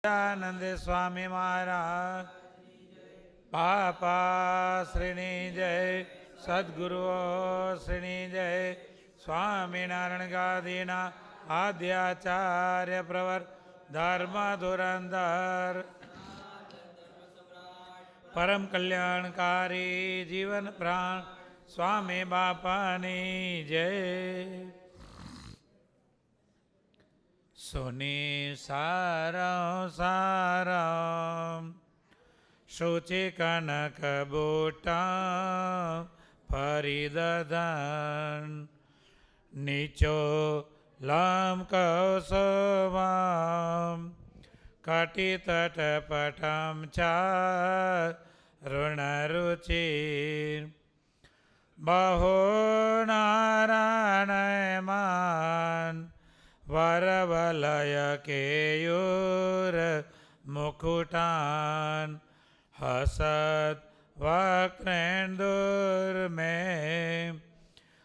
આનંદ સ્વામી મહારાજ બાપા શ્રીની જય, સદગુરુઓ શ્રીની જય. સ્વામિનારાયણ ગાદીના આદ્યાચાર્ય પ્રવર ધર્મ ધુરંધર પરમ કલ્યાણકારી જીવન પ્રાણ સ્વામી બાપાની જય. સુની સારા સારા શુચિ કનક બૂટા ફરી દધન નીચો લમ કૌસવામ કટી તટ પટમ ચા ઋણ રુચિ બહો નારાયણ વરવલય કેયુર મુકુટાન હસત વક્રેન્દુર્મે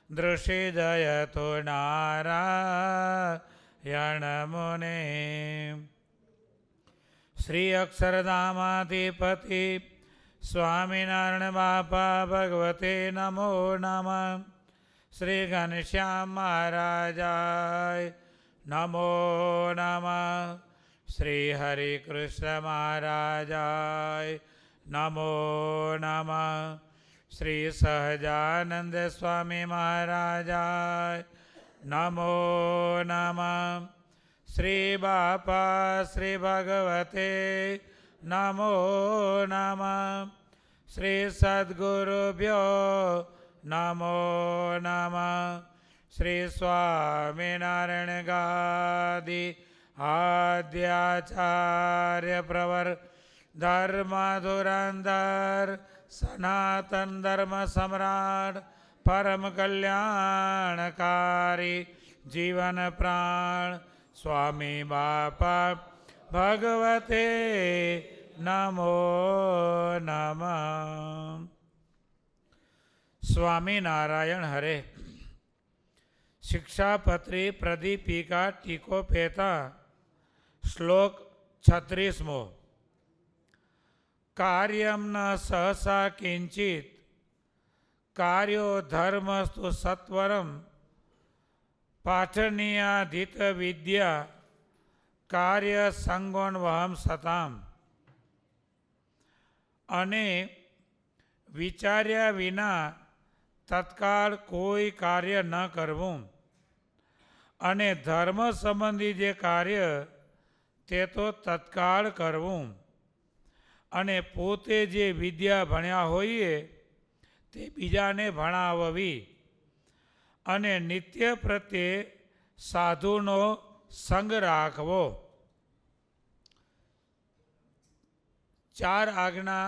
દૃષિજયતો નારાયણ મુને. શ્રી અક્ષરધામાધિપતિ સ્વામિનારાયણ બાપા ભગવતે નમો નમઃ. શ્રી ઘનશ્યામ મહારાજાય નમો નમઃ. શ્રી હરિકૃષ્ણ મહારાજાય નમો નમઃ. શ્રી સહજાનંદ સ્વામી મહારાજાય નમો નમઃ. શ્રી બાપા શ્રી ભગવતે નમો નમઃ. શ્રી સદ્ગુરુભ્યો નમો નમઃ. શ્રી સ્વામિનારાયણ ગાદી આદ્યાચાર્ય પ્રવર ધર્મ ધુરંધર સનાતન ધર્મ સમ્રાટ પરમ કલ્યાણકારી જીવન પ્રાણ સ્વામી બાપા ભગવતે નમો નમઃ. સ્વામિનારાયણ હરે. શિક્ષાપત્રી પ્રદીપિકા ટીકોપેતા શ્લોક 36. કાર્યમ ન સહસા કિંચિત કાર્યો ધર્મસ્તુ સત્વરમ પાઠનીયાધિત વિદ્યા કાર્ય સંગોન્વહમ સતામ. અને વિચાર્યા વિના તત્કાળ કોઈ કાર્ય ન કરવું, અને ધર્મ સંબંધી જે કાર્ય તે તો તત્કાળ કરવું, અને પોતે જે વિદ્યા ભણ્યા હોઈએ તે બીજાને ભણાવવી, અને નિત્ય પ્રત્યે સાધુનો સંગ રાખવો. 4 આજ્ઞા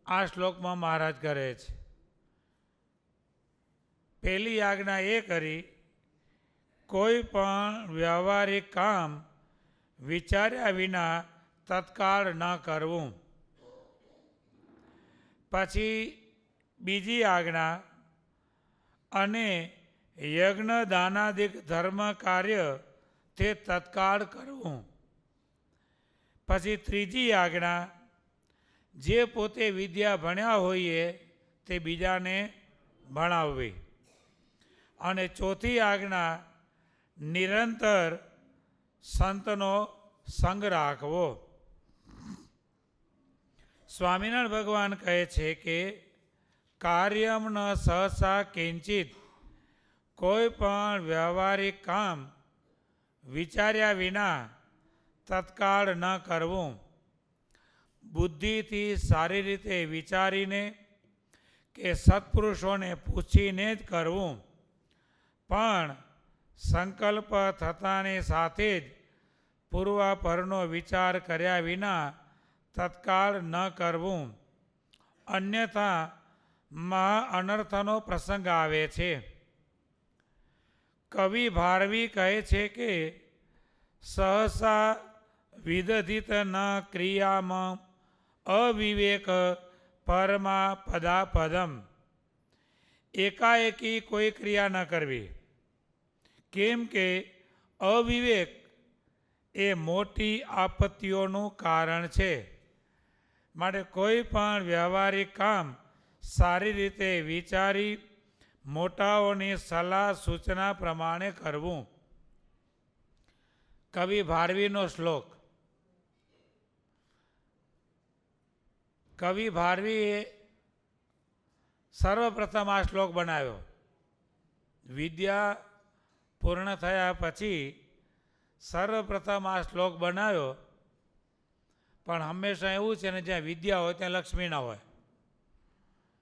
આ શ્લોકમાં મહારાજ કરે છે. પહેલી આજ્ઞા એ કરી, કોઈ પણ વ્યવહારિક કામ વિચાર્યા વિના તત્કાળ ન કરવું. પછી બીજી આજ્ઞા, અને યજ્ઞ દાનાદિક ધર્મ કાર્ય તે તત્કાળ કરવું. પછી ત્રીજી આજ્ઞા, જે પોતે વિદ્યા ભણ્યા હોઈએ તે બીજાને ભણાવવી. અને ચોથી આજ્ઞા, નિરંતર સંતનો સંગ રાખવો. સ્વામિનારાયણ ભગવાન કહે છે કે કાર્યમ ન સહસા કિંચિત, કોઈ પણ વ્યવહારિક કામ વિચાર્યા વિના તત્કાળ ન કરવું. બુદ્ધિથી સારી રીતે વિચારીને કે સત્પુરુષોને પૂછીને જ કરવું. પણ સંકલ્પ થતાની સાથે જ પૂર્વાપરનો વિચાર કર્યા વિના તત્કાળ ન કરવું. અન્યથા મહા અનર્થનો પ્રસંગ આવે છે. કવિ ભારવી કહે છે કે સહસા વિદધિત ન ક્રિયામાં અવિવેક પરમા પદાપદમ. એકાએકી કોઈ ક્રિયા ન કરવી, કેમ કે અવિવેક એ મોટી આપત્તિઓનું કારણ છે. માટે કોઈ પણ વ્યવહારિક કામ સારી રીતે વિચારી મોટાઓની સલાહ સૂચના પ્રમાણે કરવું. કવિ ભારવીનો શ્લોક. કવિ ભારવીએ સર્વપ્રથમ આ શ્લોક બનાવ્યો. વિદ્યા પૂર્ણ થયા પછી સર્વપ્રથમ આ શ્લોક બનાવ્યો. પણ હંમેશા એવું છે ને, જ્યાં વિદ્યા હોય ત્યાં લક્ષ્મી ના હોય.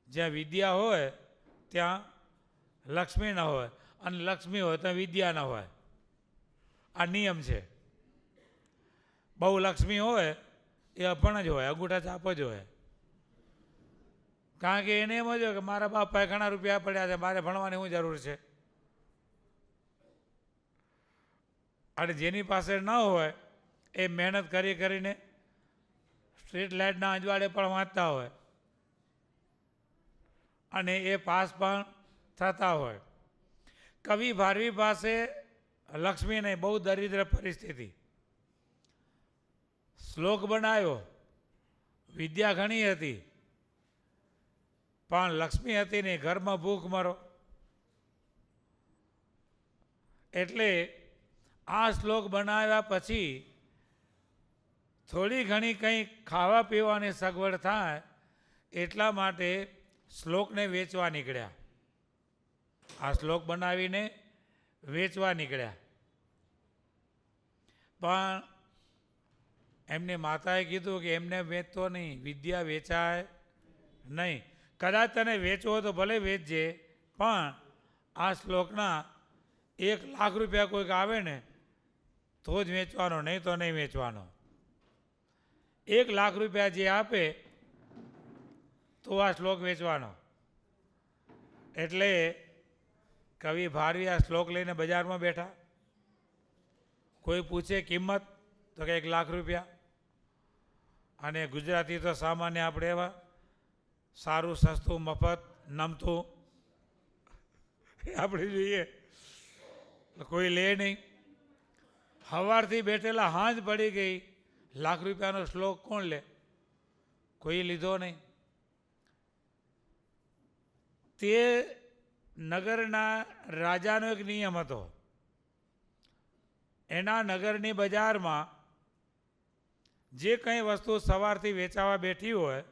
જ્યાં વિદ્યા હોય ત્યાં લક્ષ્મી ન હોય, અને લક્ષ્મી હોય ત્યાં વિદ્યા ન હોય. આ નિયમ છે. બહુ લક્ષ્મી હોય એ અભણ જ હોય, અંગૂઠા છાપ જ હોય. કારણ કે એને એમ જ હોય કે મારા બાપ પાસે ઘણા રૂપિયા પડ્યા છે, મારે ભણવાની શું જરૂર છે. અને જેની પાસે ન હોય એ મહેનત કરી કરીને સ્ટ્રીટ લાઇટના અજવાળે પણ વાંચતા હોય અને એ પાસ પણ થતા હોય. કવિ ભારવી પાસે લક્ષ્મી નહીં, બહુ દરિદ્ર પરિસ્થિતિ. શ્લોક બનાવ્યો, વિદ્યા ઘણી હતી પણ લક્ષ્મી હતી નહીં, ઘરમાં ભૂખ મરો. એટલે આ શ્લોક બનાવ્યા પછી થોડી ઘણી કંઈ ખાવા પીવાની સગવડ થાય એટલા માટે શ્લોકને વેચવા નીકળ્યા. આ શ્લોક બનાવીને વેચવા નીકળ્યા. પણ એમની માતાએ કીધું કે એમને વેચતો નહીં, વિદ્યા વેચાય નહીં. કદાચ તને વેચવો તો ભલે વેચજે, પણ આ શ્લોકના 1 લાખ રૂપિયા કોઈક આવે ને તો જ વેચવાનો, નહીં તો નહીં વેચવાનો. 1 લાખ રૂપિયા જે આપે તો આ શ્લોક વેચવાનો. એટલે કવિ ભારવી આ શ્લોક લઈને બજારમાં બેઠા. કોઈ પૂછે કિંમત તો કે 1 લાખ રૂપિયા. અને ગુજરાતી તો સામાન્ય આપણે એવા સારું સસ્તું મફત નમતું આપણે જોઈએ, કોઈ લે નહીં. સવારથી બેઠેલા હાંજ પડી ગઈ, 1 લાખ રૂપિયાનો શ્લોક કોણ લે? કોઈ લીધો નહીં. તે નગરના રાજાનો એક નિયમ હતો. એના નગરની બજારમાં જે કંઈ વસ્તુ સવારથી વેચાવા બેઠી હોય,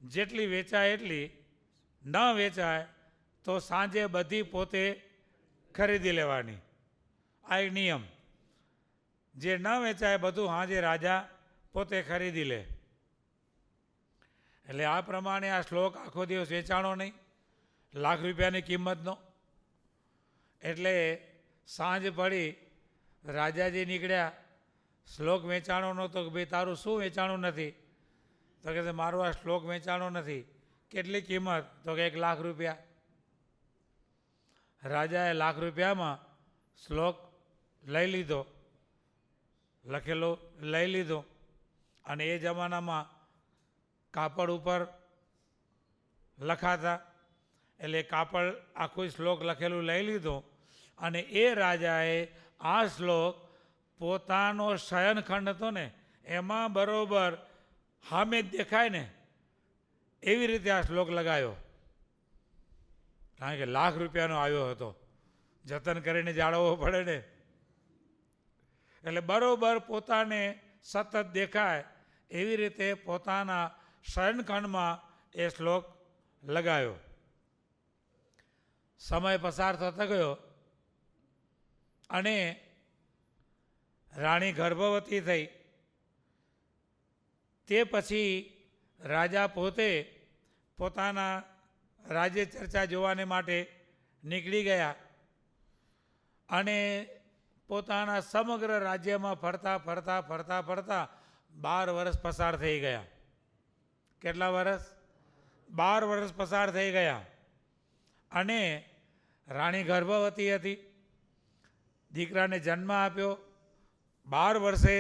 જેટલી વેચાય એટલી, ન વેચાય તો સાંજે બધી પોતે ખરીદી લેવાની. આ એક નિયમ. જે ન વેચાય બધું સાંજે રાજા પોતે ખરીદી લે. એટલે આ પ્રમાણે આ શ્લોક આખો દિવસ વેચાણો નહીં, 1 લાખ રૂપિયાની કિંમતનો. એટલે સાંજ પડી, રાજાજી નીકળ્યા. શ્લોક વેચાણો નહોતો. કે ભાઈ તારું શું વેચાણું નથી? તો કે મારું આ શ્લોક વેચાણો નથી. કેટલી કિંમત? તો કે 1 લાખ રૂપિયા. રાજાએ 1 લાખ રૂપિયામાં શ્લોક લઈ લીધો, લખેલો લઈ લીધો. અને એ જમાનામાં કાપડ ઉપર લખાતા, એટલે કાપડ આખું શ્લોક લખેલું લઈ લીધું. અને એ રાજાએ આ શ્લોક પોતાનો શયનખંડ હતો ને એમાં બરોબર સામે જ દેખાય ને એવી રીતે આ શ્લોક લગાવ્યો. કારણ કે 1 લાખ રૂપિયાનો આવ્યો હતો, જતન કરીને જાળવવો પડે ને. એટલે બરોબર પોતાને સતત દેખાય એવી રીતે પોતાના શયનખંડમાં એ શ્લોક લગાવ્યો. સમય પસાર થતો ગયો અને રાણી ગર્ભવતી થઈ. તે પછી રાજા પોતે પોતાના રાજ્ય ચર્ચા જોવાને માટે નીકળી ગયા. અને પોતાના સમગ્ર રાજ્યમાં ફરતા ફરતા ફરતા ફરતા 12 વર્ષ પસાર થઈ ગયા. કેટલા વર્ષ? 12 વર્ષ પસાર થઈ ગયા. અને રાણી ગર્ભવતી હતી, દીકરાને જન્મ આપ્યો. 12 વર્ષે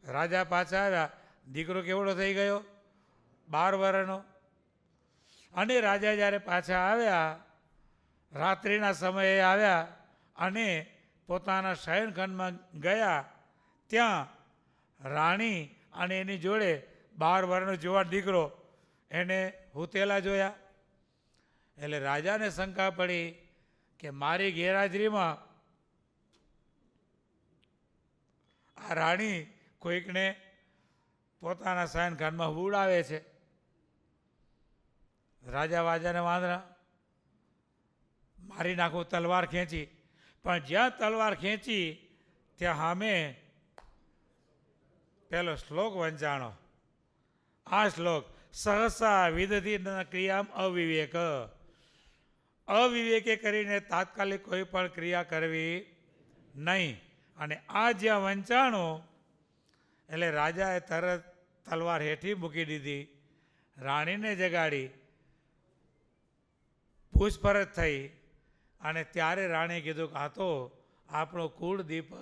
રાજા પાછા આવ્યા. દીકરો કેવડો થઈ ગયો? 12 વર્ષનો. અને રાજા જ્યારે પાછા આવ્યા, રાત્રિના સમયે આવ્યા અને પોતાના શયનખંડમાં ગયા, ત્યાં રાણી અને એની જોડે 12 વર્ષનો જુવાન દીકરો એને હુતેલા જોયા. એટલે રાજાને શંકા પડી કે મારી ગેરહાજરીમાં આ રાણી કોઈકને પોતાના શયનખાનમાં હુવડાવે છે. રાજા વાજાને વાંદરા મારી નાખું, તલવાર ખેંચી. પણ જ્યાં તલવાર ખેંચી ત્યાં સામે પેલો શ્લોક વંચાણો. આ શ્લોક સહસા વિદધિ ક્રિયામ અવિવેક. અવિવેકે કરીને તાત્કાલિક કોઈ પણ ક્રિયા કરવી નહીં. અને આ જ્યાં વંચાણું એટલે રાજાએ તરત તલવાર હેઠી મૂકી દીધી, રાણીને જગાડી, પૂછપરછ થઈ. અને ત્યારે રાણીએ કીધું કે આ તો આપણો કુળ દીપક,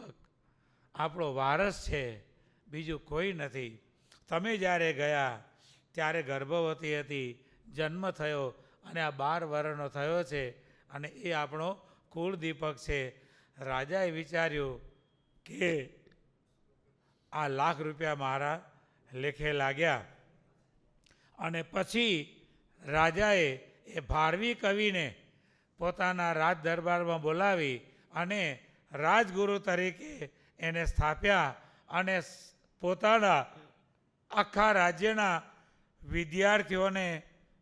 આપણો વારસ છે, બીજું કોઈ નથી. તમે જ્યારે ગયા ત્યારે ગર્ભવતી હતી, જન્મ થયો અને આ 12 વર્ષનો થયો છે અને એ આપણો કુળ દીપક છે. રાજાએ વિચાર્યું કે આ ₹1,00,000 મારા લેખે લાગ્યા. અને પછી રાજાએ એ ભારવી કવિને પોતાના રાજ દરબારમાં બોલાવી અને રાજગુરુ તરીકે એને સ્થાપ્યા અને પોતાના આખા રાજ્યના વિદ્યાર્થીઓને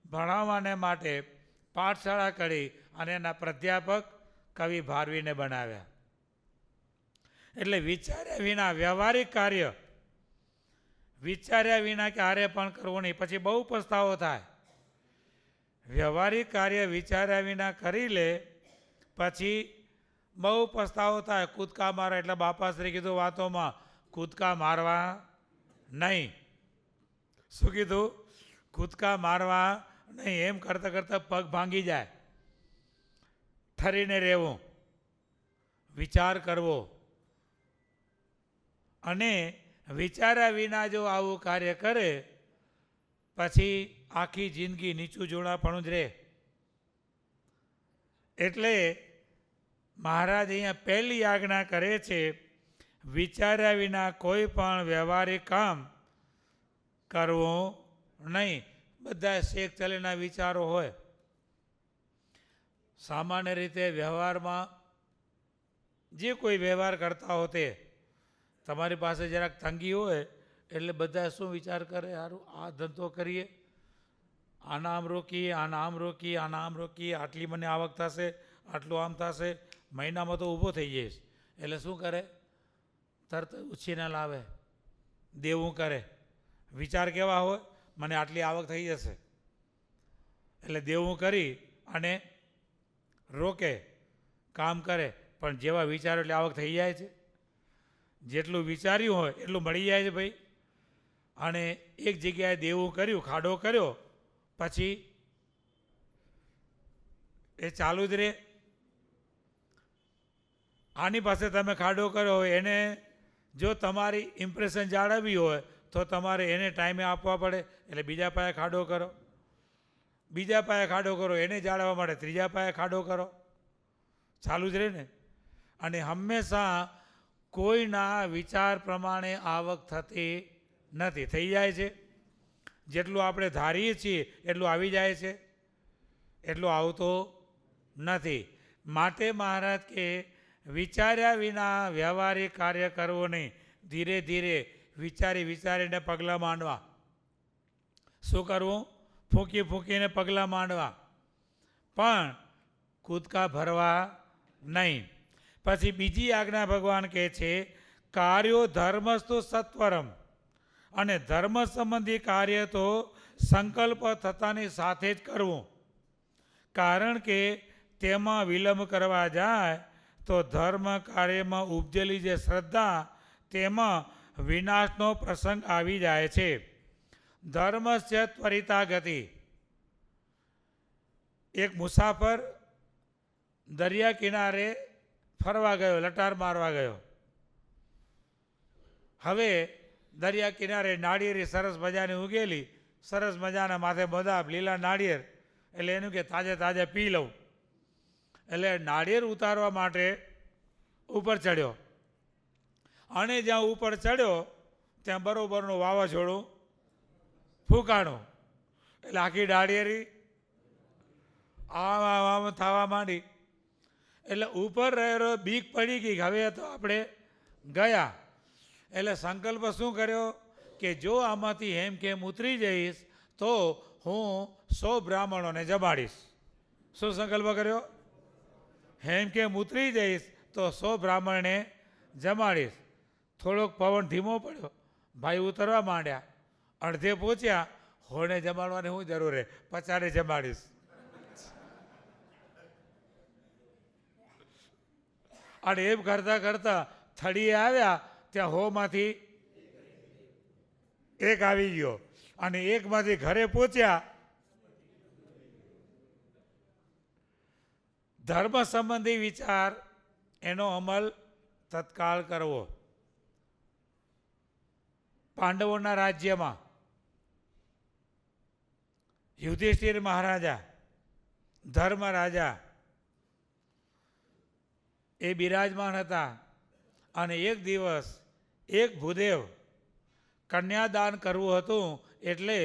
ભણાવવાને માટે પાઠશાળા કરી અને એના પ્રાધ્યાપક કવિ ભારવીને બનાવ્યા. એટલે વિચાર્યા વિના વ્યવહારિક કાર્ય વિચાર્યા વિના ક્યારે પણ કરવું નહીં, પછી બહુ પસ્તાવો થાય. વ્યવહારિક કાર્ય વિચાર્યા વિના કરી લે પછી બહુ પસ્તાવો થાય. કૂદકા મારવા એટલે બાપાશ્રી કીધું વાતોમાં, કૂદકા મારવા નહીં. શું કીધું? કૂદકા મારવા નહીં. એમ કરતાં કરતાં પગ ભાંગી જાય. ઠરીને રહેવું, વિચાર કરવો. અને વિચાર્યા વિના જો આવું કાર્ય કરે પછી આખી જિંદગી નીચું જોડાપણું જ રહે. એટલે મહારાજ અહીંયા પહેલી આજ્ઞા કરે છે, વિચાર્યા વિના કોઈ પણ વ્યવહારિક કામ કરવું નહીં. બધા શેખ ચલેના વિચારો હોય. સામાન્ય રીતે વ્યવહારમાં જે કોઈ વ્યવહાર કરતા હો તે તમારી પાસે જરાક તંગી હોય એટલે બધા શું વિચાર કરે, સારું આ ધંધો કરીએ, આના આમ રોકીએ, આના આમ રોકીએ, આના આમ રોકીએ, આટલી મને આવક થશે, આટલું આમ થશે, મહિનામાં તો ઊભો થઈ જઈશ. એટલે શું કરે? તરત ઉછીને લાવે, દેવું કરે. વિચાર કેવા હોય? મને આટલી આવક થઈ જશે એટલે દેવું કરી અને રોકે, કામ કરે. પણ જેવા વિચારો એટલે આવક થઈ જાય છે. જેટલું વિચાર્યું હોય એટલું મળી જાય છે ભાઈ. અને એક જગ્યાએ દેવું કર્યું, ખાડો કર્યો, પછી એ ચાલુ જ રહે. આની પાસે તમે ખાડો કર્યો હોય એને જો તમારી ઇમ્પ્રેશન જાળવવી હોય તો તમારે એને ટાઈમે આપવા પડે. એટલે બીજા પાયે ખાડો કરો, બીજા પાયે ખાડો કરો, એને જાળવવા માટે ત્રીજા પાયે ખાડો કરો. ચાલુ જ રહે ને. અને હંમેશા કોઈના વિચાર પ્રમાણે આવક થતી નથી. થઈ જાય છે. જેટલું આપણે ધારીએ છીએ એટલું આવી જાય છે, એટલું આવતો નથી. માટે મહારાજ કે વિચાર્યા વિના વ્યવહારિક કાર્ય કરવું નહીં. ધીરે ધીરે વિચારીને પગલાં માંડવા. શું કરવું? ફૂંકીને પગલાં માંડવા, પણ કૂદકા ભરવા નહીં. પછી બીજી આજ્ઞા ભગવાન કહે છે, કાર્યો ધર્મસ્તુ સત્વરમ. અને ધર્મ સંબંધી કાર્ય તો સંકલ્પ થતાની સાથે જ કરવું. કારણ કે તેમાં વિલંબ કરવા જાય તો ધર્મ કાર્યમાં ઉપજેલી જે શ્રદ્ધા તેમાં વિનાશનો પ્રસંગ આવી જાય છે. ધર્મસ્ય ત્વરિતા ગતિ. એક મુસાફર દરિયા કિનારે ફરવા ગયો, લટાર મારવા ગયો. હવે દરિયા કિનારે નાળિયેરી સરસ મજાની ઉગેલી, સરસ મજાના માથે બધા લીલા નાળિયેર. એટલે એનું કે તાજે પી લઉં. એટલે નાળિયેર ઉતારવા માટે ઉપર ચડ્યો. અને જ્યાં ઉપર ચડ્યો ત્યાં બરોબરનું વાવાઝોડું ફૂંકાણું, એટલે આખી ડાળિયેરી આમ થવા માંડી. એટલે ઉપર રહેલો બીક પડી ગઈ, હવે તો આપણે ગયા. એટલે સંકલ્પ શું કર્યો કે જો આમાંથી હેમખેમ ઉતરી જઈશ તો હું 100 બ્રાહ્મણોને જમાડીશ. શું સંકલ્પ કર્યો? હેમખેમ ઉતરી જઈશ તો 100 બ્રાહ્મણને જમાડીશ. થોડોક પવન ધીમો પડ્યો, ભાઈ ઉતરવા માંડ્યા. અડધે પહોંચ્યા, હોને જમાડવાની શું જરૂર છે, 50 જમાડીશ. અને એમ કરતા કરતા થળીએ આવ્યા ત્યાં હોમાંથી એક આવી ગયો, અને એકમાંથી ઘરે પહોંચ્યા. ધર્મ સંબંધી વિચાર એનો અમલ તત્કાળ કરવો. પાંડવોના રાજ્યમાં યુધિષ્ઠિર મહારાજા, ધર્મ રાજા એ બિરાજમાન હતા. અને એક દિવસ એક ભૂદેવ કન્યાદાન કરવું હતું, એટલે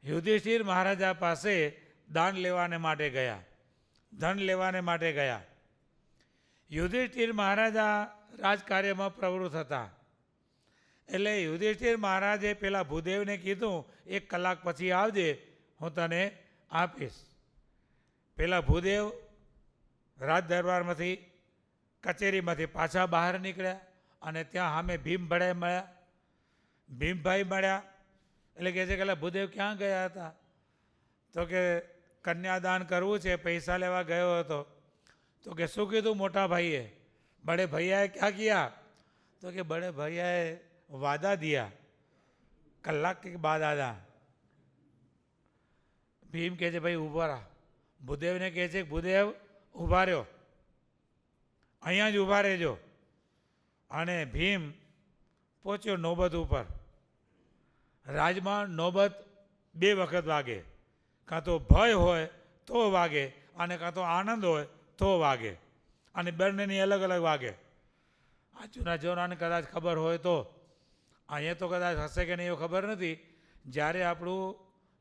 યુધિષ્ઠિર મહારાજા પાસે દાન લેવાને માટે ગયા, ધન લેવાને માટે ગયા. યુધિષ્ઠિર મહારાજા રાજકાર્યમાં પ્રવૃત્ત હતા. એટલે યુધિષ્ઠિર મહારાજે પેલા ભૂદેવને કીધું 1 કલાક પછી આવજે, હું તને આપીશ. પેલા ભૂદેવ રાજ દરબારમાંથી કચેરીમાંથી પાછા બહાર નીકળ્યા, અને ત્યાં સામે ભીમભાઈ મળ્યા. ભીમભાઈ મળ્યા એટલે કહે છે કે ભૂદેવ ક્યાં ગયા હતા? તો કે કન્યાદાન કરવું છે, પૈસા લેવા ગયો હતો. તો કે શું કીધું મોટા ભાઈએ? બड़े भैया क्या किया? तो कि बड़े भैया वादा दिया कलाक के बाद आजा. ભીમ કહે છે ભાઈ ઊભા રહા. ભૂદેવને કહે છે ભૂદેવ ઊભા રહ્યો, અહીંયા જ ઊભા રહેજો. અને ભીમ પહોંચ્યો નોબત ઉપર. રાજમાં નોબત 2 વખત વાગે, કાં તો ભય હોય તો વાગે, અને કાં તો આનંદ હોય તો વાગે, અને બંનેની અલગ અલગ વાગે. આ જૂના જવાનોને કદાચ ખબર હોય તો, અહીંયા તો કદાચ હશે કે નહીં એ ખબર નથી. જ્યારે આપણું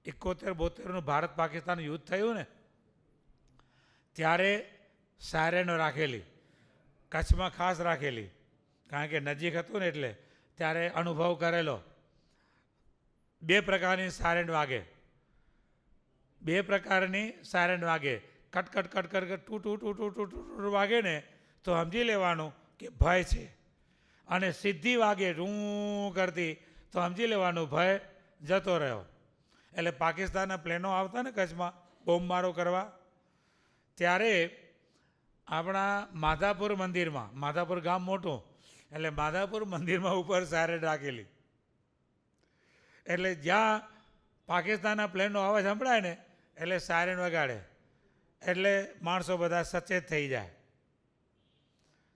71-72નું ભારત પાકિસ્તાન યુદ્ધ થયું ને, ત્યારે સાયરનો રાખેલી, કચ્છમાં ખાસ રાખેલી, કારણ કે નજીક હતું ને એટલે ત્યારે અનુભવ કરેલો. 2 પ્રકારની સાયરન વાગે, 2 પ્રકારની સાયરન વાગે. કટકટ કટકટ ટુ ટુ ટુ ટુ ટુ ટુ વાગે ને તો સમજી લેવાનું કે ભય છે, અને સીધી વાગે રૂં કરતી તો સમજી લેવાનું ભય જતો રહ્યો. એટલે પાકિસ્તાનના પ્લેનો આવતા ને કચ્છમાં બોમ્બમારો કરવા, ત્યારે આપણા માધાપુર મંદિરમાં, માધાપુર ગામ મોટું, એટલે માધાપુર મંદિરમાં ઉપર સાયરન રાખેલી. એટલે જ્યાં પાકિસ્તાનના પ્લેનનો અવાજ સંભળાય ને એટલે સાયરન વગાડે, એટલે માણસો બધા સચેત થઈ જાય.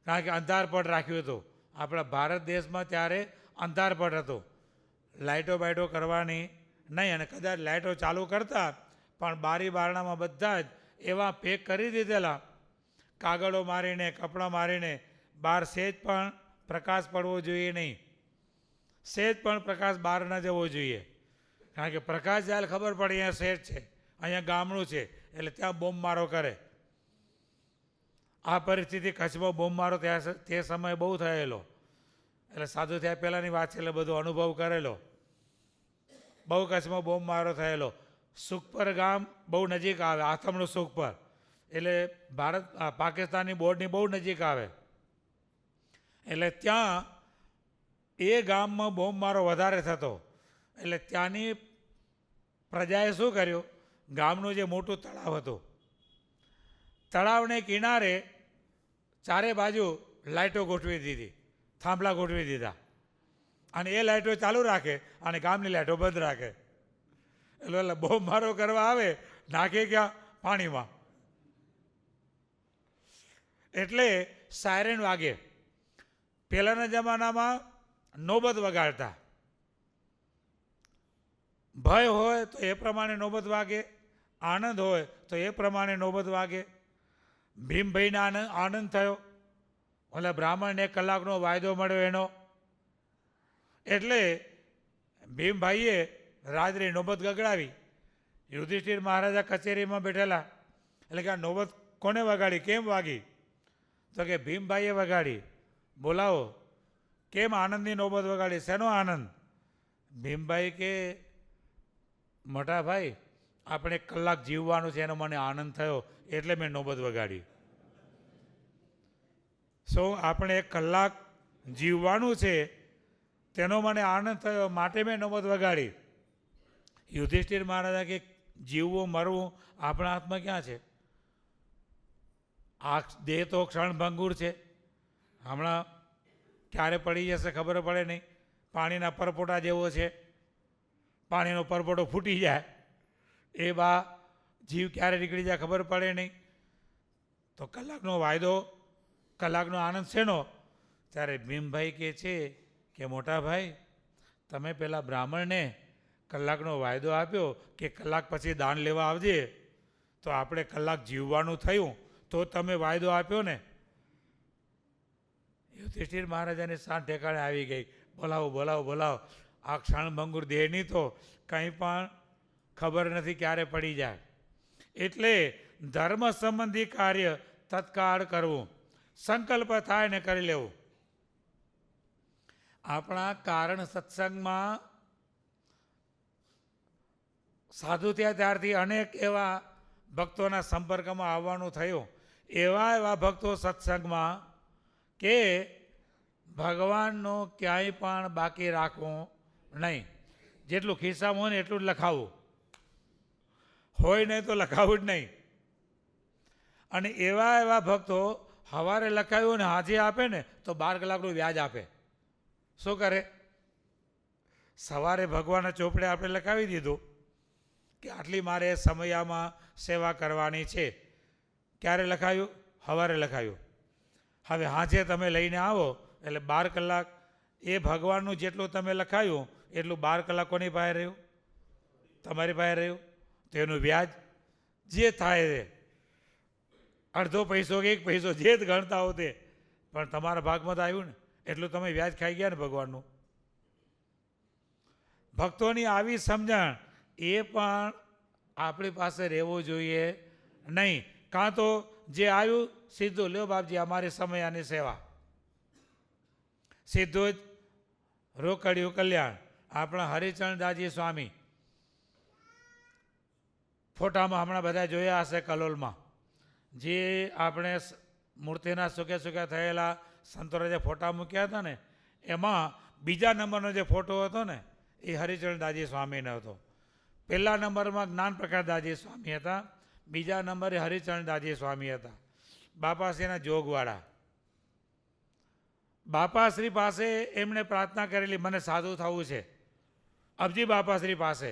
કારણ કે અંધારપટ રાખ્યું હતું આપણા ભારત દેશમાં, ત્યારે અંધારપટ હતું, લાઇટો બાઇટો કરવાની નહીં. અને કદાચ લાઇટો ચાલુ કરતા પણ બારી બારણામાં બધા જ એવા પેક કરી દીધેલા, કાગળો મારીને, કપડાં મારીને, બહાર સહેજ પણ પ્રકાશ પડવો જોઈએ નહીં, સહેજ પણ પ્રકાશ બહાર ન જવો જોઈએ. કારણ કે પ્રકાશ જાય ખબર પડે અહીંયા શહેર છે, અહીંયા ગામડું છે, એટલે ત્યાં બોમ્બમારો કરે. આ પરિસ્થિતિ કચ્છમાં બોમ્બમારો તે સમયે બહુ થયેલો. એટલે સાધુ થયા પહેલાંની વાત છે, એટલે બધો અનુભવ કરેલો. બહુ કચ્છમાં બોમ્બમારો થયેલો. સુખપર ગામ બહુ નજીક આવે, આથમણું સુખપર, એટલે ભારત પાકિસ્તાનની બોર્ડની બહુ નજીક આવે. એટલે ત્યાં એ ગામમાં બોમ્બમારો વધારે થતો. એટલે ત્યાંની પ્રજાએ શું કર્યું, ગામનું જે મોટું તળાવ હતું, તળાવને કિનારે ચારે બાજુ લાઇટો ગોઠવી દીધી, થાંભલા ગોઠવી દીધા, અને એ લાઇટો ચાલુ રાખે અને ગામની લાઇટો બંધ રાખે. એટલે બોમ્બમારો કરવા આવે, નાખે ક્યાં? પાણીમાં. એટલે સાયરન વાગે. પહેલાંના જમાનામાં નોબત વગાડતા, ભય હોય તો એ પ્રમાણે નોબત વાગે, આનંદ હોય તો એ પ્રમાણે નોબત વાગે. ભીમભાઈને આનંદ થયો, એટલે બ્રાહ્મણને 1 કલાકનો વાયદો મળ્યો એનો, એટલે ભીમભાઈએ રાત્રે નોબત ગગડાવી. યુધિષ્ઠિર મહારાજા કચેરીમાં બેઠેલા, એટલે કે આ નોબત કોને વગાડી, કેમ વાગી? તો કે ભીમભાઈએ વગાડી. બોલાવો, કેમ આનંદની નોબત વગાડી, શેનો આનંદ? ભીમભાઈ કે મોટા ભાઈ, આપણે 1 કલાક જીવવાનું છે, એનો મને આનંદ થયો એટલે મેં નોબત વગાડી. શું આપણે 1 કલાક જીવવાનું છે તેનો મને આનંદ થયો માટે મેં નોબત વગાડી. યુધિષ્ઠિર મહારાજા કે જીવવું મરવું આપણા હાથમાં ક્યાં છે? આ દેહ તો ક્ષણભંગુર છે, હમણાં ક્યારે પડી જશે ખબર પડે નહીં. પાણીના પરપોટા જેવો છે, પાણીનો પરપોટો ફૂટી જાય, એ બા જીવ ક્યારે નીકળી જાય ખબર પડે નહીં. તો કલાકનો વાયદો, કલાકનો આનંદ શેનો? ત્યારે ભીમભાઈ કહે છે કે મોટા ભાઈ, તમે પેલા બ્રાહ્મણને કલાકનો વાયદો આપ્યો કે કલાક પછી દાન લેવા આવજે, તો આપણે કલાક જીવવાનું થયું તો તમે વાયદો આપ્યો ને. યુધિષ્ઠિર મહારાજાની સાંઠ ઠેકાણે આવી ગઈ. બોલાવો બોલાવો બોલાવો, આ ક્ષણભંગુર દેહની તો કંઈ પણ ખબર નથી ક્યારે પડી જાય. એટલે ધર્મ સંબંધી કાર્ય તત્કાળ કરવું, સંકલ્પ થાય ને કરી લેવું. આપણા કારણ સત્સંગમાં સાધુ થયા ત્યારથી અનેક એવા ભક્તોના સંપર્કમાં આવવાનું થયું. એવા ભક્તો સત્સંગમાં કે ભગવાનનો ક્યાંય પણ બાકી રાખવું નહીં. જેટલું ખિસ્સામાં હોય ને એટલું જ લખાવવું, હોય નહીં તો લખાવું જ નહીં. અને એવા ભક્તો સવારે લખાવ્યું ને હાજે આપે ને તો 12 કલાકનું વ્યાજ આપે. શું કરે? સવારે ભગવાનના ચોપડે આપણે લખાવી દીધું કે આટલી મારે સમયામાં સેવા કરવાની છે. ક્યારે લખાયું? સવારે લખાયું. હવે હાજે તમે લઈને આવો એટલે 12 કલાક એ ભગવાનનું જેટલું તમે લખાયું એટલું 12 કલાક કોની પાસે રહ્યું? તમારી પાસે રહ્યું. તો એનું વ્યાજ જે થાય છે, અડધો પૈસો કે 1 પૈસો જે જ ગણતા હો તે, પણ તમારા ભાગમાં તો આવ્યું ને, એટલું તમે વ્યાજ ખાઈ ગયા ને ભગવાનનું. ભક્તોની આવી સમજણ એ પણ આપણી પાસે રહેવું જોઈએ નહીં. કાં તો જે આવ્યું સીધું લ્યો બાપજી અમારી સમયાની સેવા, સીધું જ રોકડિયું કલ્યાણ. આપણા હરિચરણદાસજી સ્વામી ફોટામાં હમણાં બધા જોયા હશે કલોલમાં, જે આપણે મૂર્તિના સુખ્યા થયેલા સંતોએ જે ફોટા મૂક્યા હતા ને, એમાં બીજા નંબરનો જે ફોટો હતો ને એ હરિચરણદાસજી સ્વામીનો હતો. પહેલા નંબરમાં જ્ઞાનપ્રકાશદાસજી સ્વામી હતા, બીજા નંબરે હરિચરણદાસજી સ્વામી હતા. બાપાશ્રીના જોગવાળા. બાપાશ્રી પાસે એમણે પ્રાર્થના કરેલી મને સાધુ થવું છે, અબજી બાપાશ્રી પાસે.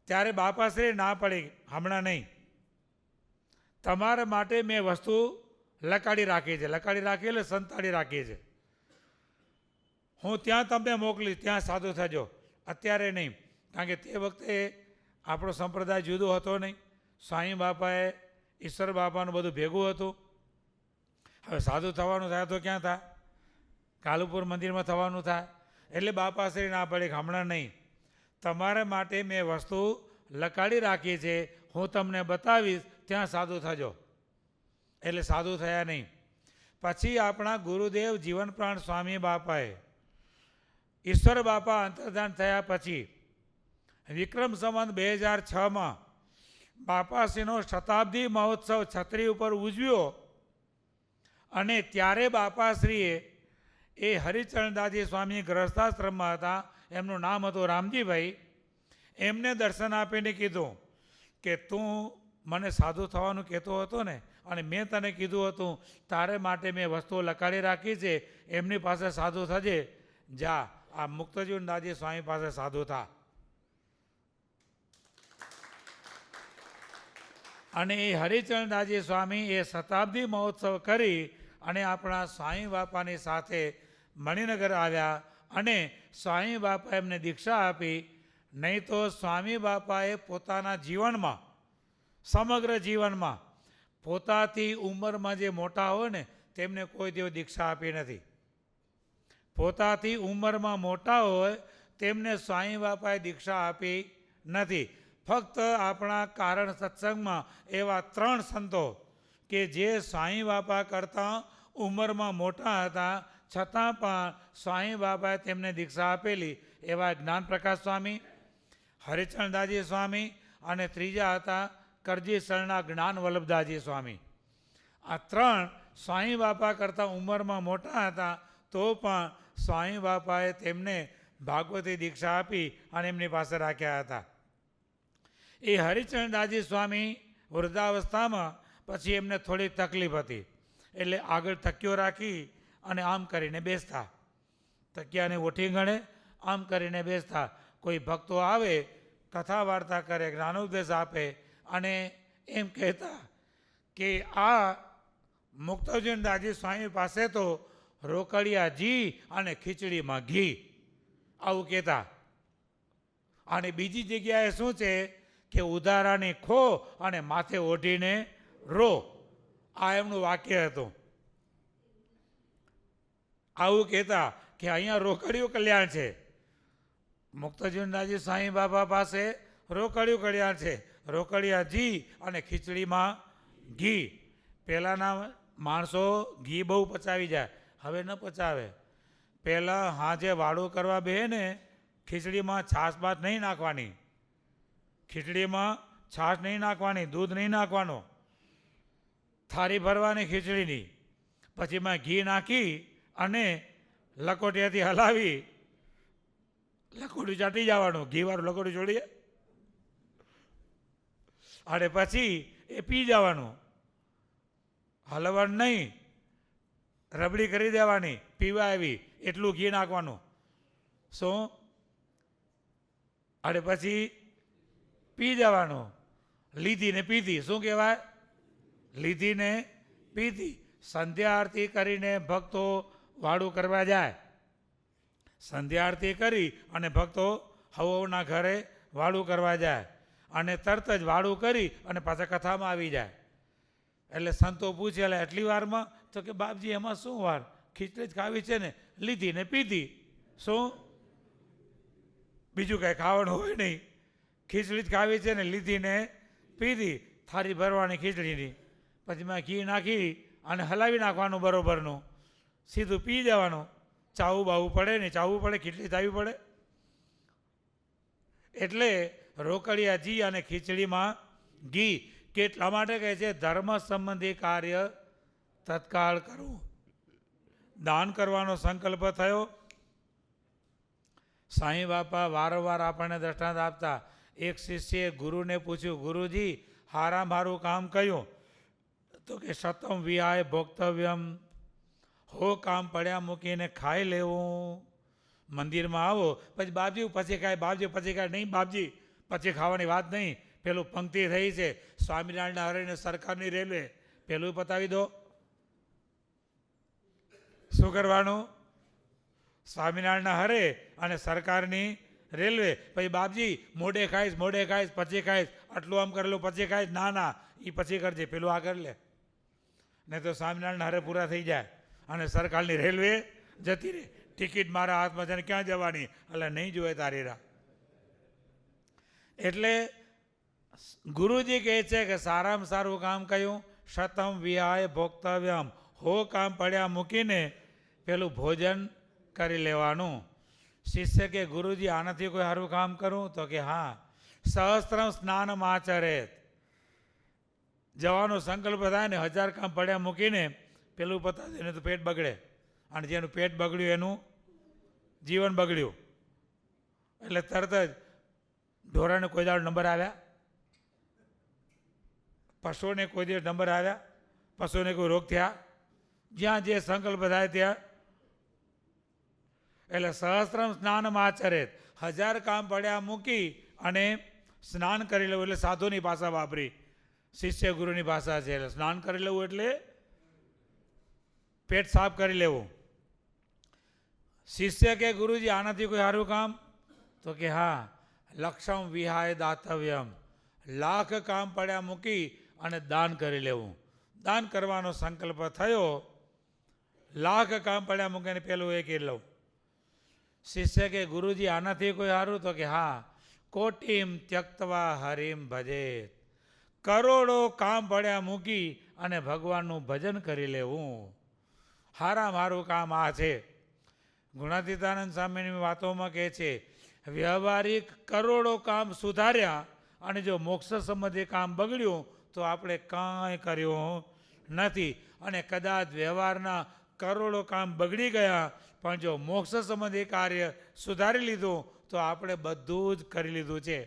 ત્યારે બાપાશ્રી ના પડી, હમણાં નહીં, તમારા માટે મેં વસ્તુ લકાડી રાખી છે. લકાડી રાખી એટલે સંતાડી રાખી છે. હું ત્યાં તમને મોકલીશ, ત્યાં સાધુ થજો, અત્યારે નહીં. કારણ કે તે વખતે આપણો સંપ્રદાય જુદો હતો નહીં. સ્વામી બાપાએ ઈશ્વર બાપાનું બધું ભેગું હતું. હવે સાધુ થવાનું થાય તો ક્યાં થાય? કાલુપુર મંદિરમાં થવાનું થાય. એટલે બાપાશ્રી ના પડે કે હમણાં નહીં, તમારા માટે મેં વસ્તુ લકાડી રાખી છે, હું તમને બતાવીશ, ત્યાં સાધુ થજો. એટલે સાધુ થયા નહીં. પછી આપણા ગુરુદેવ જીવનપ્રાણ સ્વામી બાપાએ ઈશ્વર બાપા અંતર્ધાન થયા પછી વિક્રમ સંવત 2006માં બાપાશ્રીનો શતાબ્દી મહોત્સવ છત્રી ઉપર ઉજવ્યો. અને ત્યારે બાપાશ્રીએ એ હરિચરણદાસજી સ્વામી ગ્રસ્તાશ્રમમાં હતા, એમનું નામ હતું રામજીભાઈ. એમને દર્શન આપીને કીધું કે તું મને સાધુ થવાનું કહેતો હતો ને, અને મેં તને કીધું હતું તારે માટે મેં વસ્તુઓ લકાડી રાખી છે, એમની પાસે સાધુ થજે, જા આ મુક્તજીવનદાસજી સ્વામી પાસે સાધુ થા. અને એ હરિચરણદાસજી સ્વામી એ શતાબ્દી મહોત્સવ કરી અને આપણા સ્વામી બાપાની સાથે મણિનગર આવ્યા અને સ્વામી બાપા એમને દીક્ષા આપી. નહીં તો સ્વામી બાપાએ પોતાના જીવનમાં, સમગ્ર જીવનમાં પોતાથી ઉંમરમાં જે મોટા હોય ને તેમને કોઈ દિવસ દીક્ષા આપી નથી. પોતાથી ઉંમરમાં મોટા હોય તેમને સ્વામી બાપાએ દીક્ષા આપી નથી. ફક્ત આપણા કારણ સત્સંગમાં એવા 3 સંતો કે જે સ્વામી બાપા કરતાં ઉંમરમાં મોટા હતા છતાં પણ સ્વામી બાપાએ તેમને દીક્ષા આપેલી એવા જ્ઞાનપ્રકાશ સ્વામી, હરિચરણદાસજી સ્વામી અને ત્રીજા હતા કરજીસરના જ્ઞાન વલ્લભદાસજી સ્વામી. આ 3 સ્વામી બાપા કરતાં ઉંમરમાં મોટા હતા તો પણ સ્વામી બાપાએ તેમને ભાગવતી દીક્ષા આપી અને એમની પાસે રાખ્યા હતા. એ હરિચરણદાસજી સ્વામી વૃદ્ધાવસ્થામાં પછી એમને થોડી તકલીફ હતી એટલે આગળ તકિયો રાખી અને આમ કરીને બેસતા, તકિયાને ઓઠી ગણે આમ કરીને બેસતા. કોઈ ભક્તો આવે કથા વાર્તા કરે, જ્ઞાનોપદેશ આપે અને એમ કહેતા કે આ મુક્તજીવનદાસજી સ્વામી પાસે તો રોકડિયા જી અને ખીચડીમાં ઘી, આવું કહેતા. અને બીજી જગ્યાએ શું છે કે ઉધારાની ખો અને માથે ઓઢીને રો, આ એમનું વાક્ય હતું. આવું કહેતા કે અહીંયા રોકડિયું કલ્યાણ છે. મુક્તજીવનદાસજી સ્વામી બાબા પાસે રોકડિયું કલ્યાણ છે, રોકડિયા જી અને ખીચડીમાં ઘી. પહેલાંના માણસો ઘી બહુ પચાવી જાય, હવે ન પચાવે. પહેલાં હાજે વાળું કરવા બે ને ખીચડીમાં છાશ બાશ નહીં નાખવાની, ખીચડીમાં છાશ નહીં નાખવાની, દૂધ નહીં નાખવાનો, થાળી ભરવાની ખીચડીની, પછી એમાં ઘી નાખી અને લકોટિયાથી હલાવી લકોડી ચાટી જવાનું, ઘીવાળું લકોડી છોડીએ અને પછી એ પી જવાનું. હલવાનું નહીં, રબડી કરી દેવાની, પીવા આવી એટલું ઘી નાખવાનું. શું? અને પછી પી જવાનું. લીધી ને પીધી, શું કહેવાય? લીધી ને પીધી. સંધ્યા આરતી કરીને ભક્તો વાળું કરવા જાય, સંધ્યા આરતી કરી અને ભક્તો હવોના ઘરે વાળું કરવા જાય અને તરત જ વાળું કરી અને પાછા કથામાં આવી જાય. એટલે સંતો પૂછે એટલે આટલી વારમાં? તો કે બાપજી એમાં શું વાર, ખીચડી જ ખાવી છે ને, લીધી ને પીધી. શું? બીજું કાંઈ ખાવાનું હોય નહીં, ખીચડી જ ખાવી છે ને, લીધી ને પીધી. થાળી ભરવાની ખીચડીની, પછી મેં ઘી નાખી અને હલાવી નાખવાનું બરોબરનું, સીધું પી જવાનું. ચાવું બાવું પડે ને, ચાવવું પડે, ખીચડી ચાવવી પડે. એટલે રોકડિયા જી અને ખીચડીમાં ઘી. કેટલા માટે કહે છે? ધર્મ સંબંધી કાર્ય તત્કાળ કરવું. દાન કરવાનો સંકલ્પ થયો. સાંઈ બાપા વારંવાર આપણને દ્રષ્ટાંત આપતા. એક શિષ્યએ ગુરુને પૂછ્યું, ગુરુજી હારામ હારું કામ કયું? તો કે શતમ વિહાય ભોક્તવ્યમ, હો કામ પડ્યા મૂકીને ખાઈ લેવું. મંદિરમાં આવો પછી બાપજી પછી ખાય, બાપજી પછી ખાય. નહીં બાપજી પછી ખાવાની વાત નહીં, પેલું પંક્તિ થઈ છે સ્વામિનારાયણના હરેને સરકારની રેલવે, પેલું પતાવી દો. શું કરવાનું? સ્વામિનારાયણના હરે અને સરકારની રેલવે. પછી બાપજી મોડે ખાઈશ, મોડે ખાઈશ, પછી ખાઈશ, આટલું આમ કરેલું પછી ખાઈશ. ના ના, એ પછી કરજે, પેલું આ કરી લે, નહીં તો સ્વામિનારાયણના હરે પૂરા થઈ જાય અને સરકારની રેલવે જતી રહે. ટિકિટ મારા હાથમાં છે ને ક્યાં જવાની? એટલે નહીં જોવે તારી રાહ. એટલે ગુરુજી કહે છે કે સારામાં સારું કામ કયું? શતમ વિહાય ભોક્તવ્યમ, હો કામ પડ્યા મૂકીને પેલું ભોજન કરી લેવાનું. શિષ્ય કે ગુરુજી આનાથી કોઈ સારું કામ કરું? તો કે હા, સહસ્ત્રમ સ્નાનમાં આચરેત. જવાનો સંકલ્પ થાય ને 1000 કામ પડ્યા મૂકીને પેલું પતાવી દે, તો પેટ બગડે અને જેનું પેટ બગડ્યું એનું જીવન બગડ્યું. એટલે તરત જ ઢોરાને કોઈ દાડો નંબર આવ્યા? પશુઓને કોઈ દિવસ નંબર આવ્યા? પશુઓને કોઈ રોગ થયા? જ્યાં જે સંકલ્પ થાય ત્યાં. એટલે સહસ્ત્રમ સ્નાનમાં આચરેત, 1000 કામ પડ્યા મૂકી અને સ્નાન કરી લેવું. એટલે સાધુની ભાષા વાપરી, શિષ્ય ગુરુની ભાષા છે. એટલે સ્નાન કરી લેવું એટલે પેટ સાફ કરી લેવું. શિષ્ય કે ગુરુજી આનાથી કોઈ સારું કામ? તો કે હા, લક્ષમ વિહાય દાતવ્યમ, 1,00,000 કામ પડ્યા મૂકી અને દાન કરી લેવું. દાન કરવાનો સંકલ્પ થયો, 1,00,000 કામ પડ્યા મૂકીને પેલું એ કરી લઉં. શિષ્ય કે ગુરુજી આનાથી કોઈ સારું? તો કે હા, કોટીમ ત્યક્તવા હરિમ ભજે, કરોડો કામ પડ્યા મૂકી અને ભગવાનનું ભજન કરી લેવું, હારા મારું કામ આ છે. ગુણાતીતાનંદ સ્વામીની વાતોમાં કહે છે, વ્યવહારિક કરોડો કામ સુધાર્યા અને જો મોક્ષ સંબંધી કામ બગડ્યું તો આપણે કાંઈ કર્યું નથી. અને કદાચ વ્યવહારના કરોડો કામ બગડી ગયા પણ જો મોક્ષ સંબંધી કાર્ય સુધારી લીધું તો આપણે બધું જ કરી લીધું છે.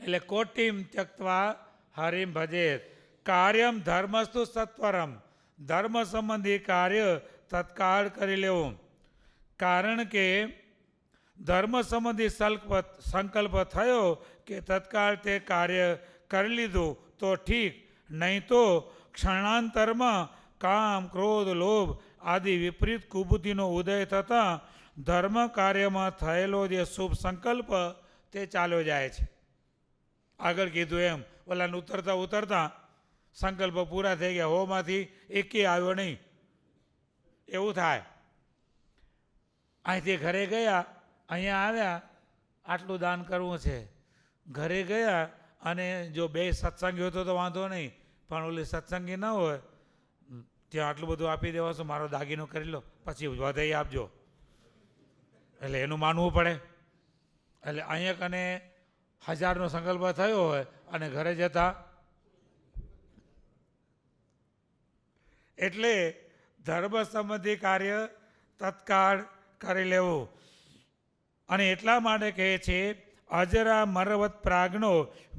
એટલે કોટીમ ત્યક્તવા હરિમ ભજેત, કાર્યમ ધર્મસ્તુ સત્વરમ, ધર્મ સંબંધી કાર્ય તત્કાળ કરી લેવું. કારણ કે ધર્મ સંબંધી સંકલ્પ થયો કે તત્કાળ તે કાર્ય કરી લીધું તો ઠીક, નહીં તો ક્ષણાંતરમાં કામ, ક્રોધ, લોભ આદિ વિપરીત કુબુદ્ધિનો ઉદય થતાં ધર્મ કાર્યમાં થયેલો જે શુભ સંકલ્પ તે ચાલ્યો જાય છે. આગળ કીધું એમ ઓલાને ઉતરતા ઉતરતા સંકલ્પ પૂરા થઈ ગયા, હોમાંથી એકે આવ્યો નહીં, એવું થાય. અહીંથી ઘરે ગયા, અહીંયા આવ્યા, આટલું દાન કરવું છે. ઘરે ગયા અને જો બે સત્સંગી હતો તો વાંધો નહીં, પણ ઓલી સત્સંગી ન હોય ત્યાં આટલું બધું આપી દેવાશું, મારો દાગીનો કરી લો પછી વધાઈ આપજો, એટલે એનું માનવું પડે. એટલે અહીંયા કને 1000નો સંકલ્પ થયો હોય અને ઘરે જતા, એટલે ધર્મ સંબંધી કાર્ય તત્કાળ કરી લેવું. અને એટલા માટે કહે છે, અજરા મરવત પ્રાજ્ઞો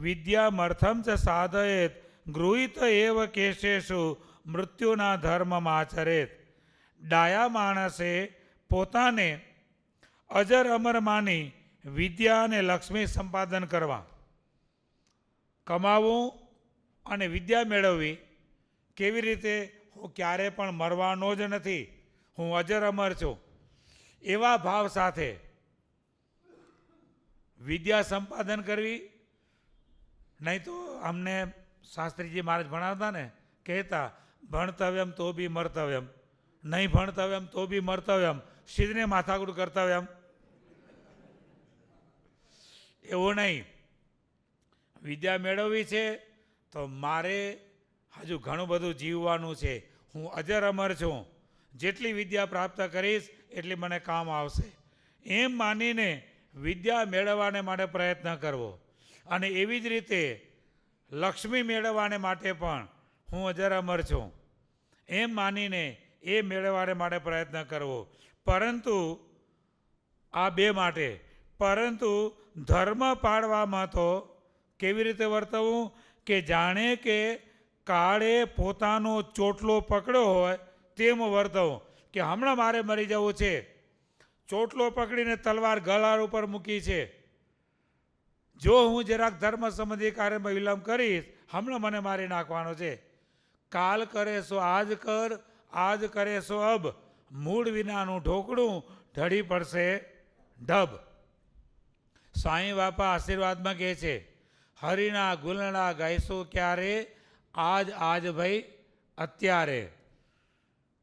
વિદ્યામર્થમ ચ સાધયેત, ગૃહિત એવ કેશેષુ મૃત્યુના ધર્મમાં આચરેત. ડાયા માણસે પોતાને અજર અમર માની વિદ્યા અને લક્ષ્મી સંપાદન કરવા, કમાવું અને વિદ્યા મેળવવી. કેવી રીતે? હું ક્યારે પણ મરવાનો જ નથી, હું અજર અમર છું, એવા ભાવ સાથે વિદ્યા સંપાદન કરવી. નહીં તો અમને શાસ્ત્રીજી મહારાજ ભણાવતા ને, કહેતા ભણતવ્યમ તો બી મર્તવ્યમ, નહીં ભણતવ્યમ તો બી મર્તવ્યમ, શિરને માથાકૂટ કર્તવ્યમ. એવું નહીં. વિદ્યા મેળવવી છે તો મારે હજુ ઘણું બધું જીવવાનું છે, હું અજર અમર છું, જેટલી વિદ્યા પ્રાપ્ત કરીશ એટલી મને કામ આવશે, એમ માનીને વિદ્યા મેળવવાને માટે પ્રયત્ન કરવો. અને એવી જ રીતે લક્ષ્મી મેળવવાને માટે પણ હું અજર અમર છું એમ માનીને એ મેળવવાને માટે પ્રયત્ન કરવો. પરંતુ આ બે માટે, પરંતુ ધર્મ પાળવામાં તો કેવી રીતે વર્તવું કે જાણે કે કાળે પોતાનો ચોટલો પકડ્યો હોય તેમ વર્તવું, કે હમણાં મારે મરી જવું છે, ચોટલો પકડીને તલવાર ગળા ઉપર મૂકી છે, જો હું જરાક ધર્મ સંબંધી કાર્યમાં વિલંબ કરીશ હમણાં મને મારી નાખવાનો છે. કાલ કરે સો આજ કર, આજ કરે સો અબ, મૂળ વિનાનું ઢોકળું ઢળી પડશે ઢબ. સ્વામી બાપા આશીર્વાદમાં કહે છે, હરિના ગુલણા ગાઈશું ક્યારે, આજ આજ ભાઈ અત્યારે.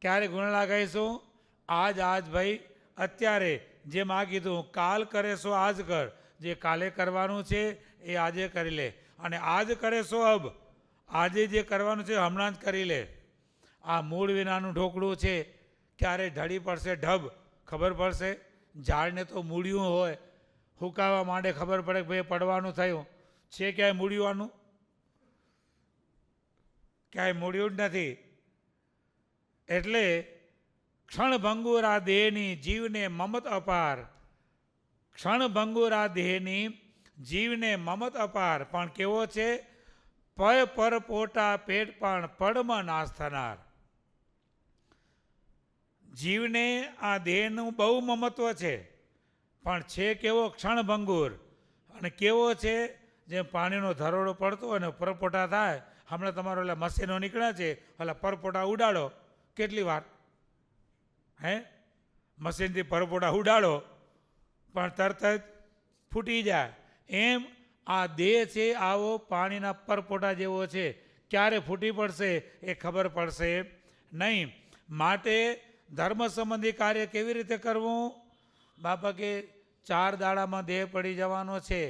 ક્યારે ગુલણા ગાઈશું? આજ આજ ભાઈ અત્યારે. જેમ આ કીધું, કાલ કરે સો આજ કર, જે કાલે કરવાનું છે એ આજે કરી લે, અને આજ કરે સો અબ, આજે જે કરવાનું છે હમણાં જ કરી લે. આ મૂળ વિનાનું ઢોકળું છે, ક્યારે ઢળી પડશે ઢબ. ખબર પડશે, ઝાડને તો મૂળિયું હોય, હુકાવા માંડે ખબર પડે કે ભાઈ પડવાનું થયું છે. ક્યાંય મૂળિયું? ક્યાંય મૂળિયું જ નથી. એટલે ક્ષણભંગુરા દેહની જીવને મમત અપાર, ક્ષણભંગુરા દેહની જીવને મમત અપાર, પણ કેવો છે? પય પર પોટા પેટ પણ પડમાં નાશ થનાર. જીવને આ દેહનું બહુ મમત્વ છે, પણ છે કેવો? ક્ષણભંગુર. અને કેવો છે? જેમ પાણીનો ધરોડો પડતો હોય ને પરપોટા થાય, હમણાં તમારો એટલે મશીનો નીકળ્યા છે, એટલે પરપોટા ઉડાડો, કેટલી વાર હે મશીનથી પરપોટા ઉડાડો પણ તરત જ ફૂટી જાય. એમ આ દેહ છે આવો પાણીના પરપોટા જેવો છે, ક્યારે ફૂટી પડશે એ ખબર પડશે નહીં. માટે ધર્મ સંબંધી કાર્ય કેવી રીતે કરવું? બાપા કે 4 દાડામાં દેહ પડી જવાનો છે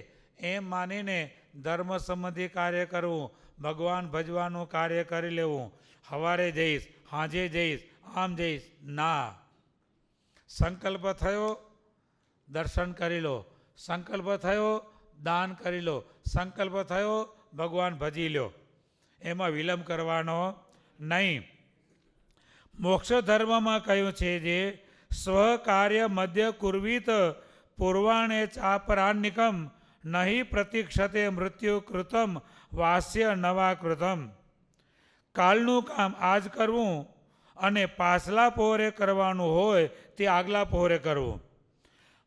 એમ માનીને ધર્મ સંબંધી કાર્ય કરવું, ભગવાન ભજવાનું કાર્ય કરી લેવું, સવારે જઈશ, સાંજે જઈશ, આમ જઈશ, ના. સંકલ્પ થયો દર્શન કરી લો, સંકલ્પ થયો દાન કરી લો, સંકલ્પ થયો ભગવાન ભજી લો, એમાં વિલંબ કરવાનો નહીં. મોક્ષ ધર્મમાં કહ્યું છે જે સ્વકાર્ય મધ્ય કુર્વીત પૂર્વાણે ચાપરાન્નિકમ નહીં પ્રતીક્ષતે મૃત્યુ કૃતમ વાસ્ય નવા કૃતમ. કાલનું કામ આજ કરવું અને પાછલા પહોરે કરવાનું હોય તે આગલા પહોરે કરવું.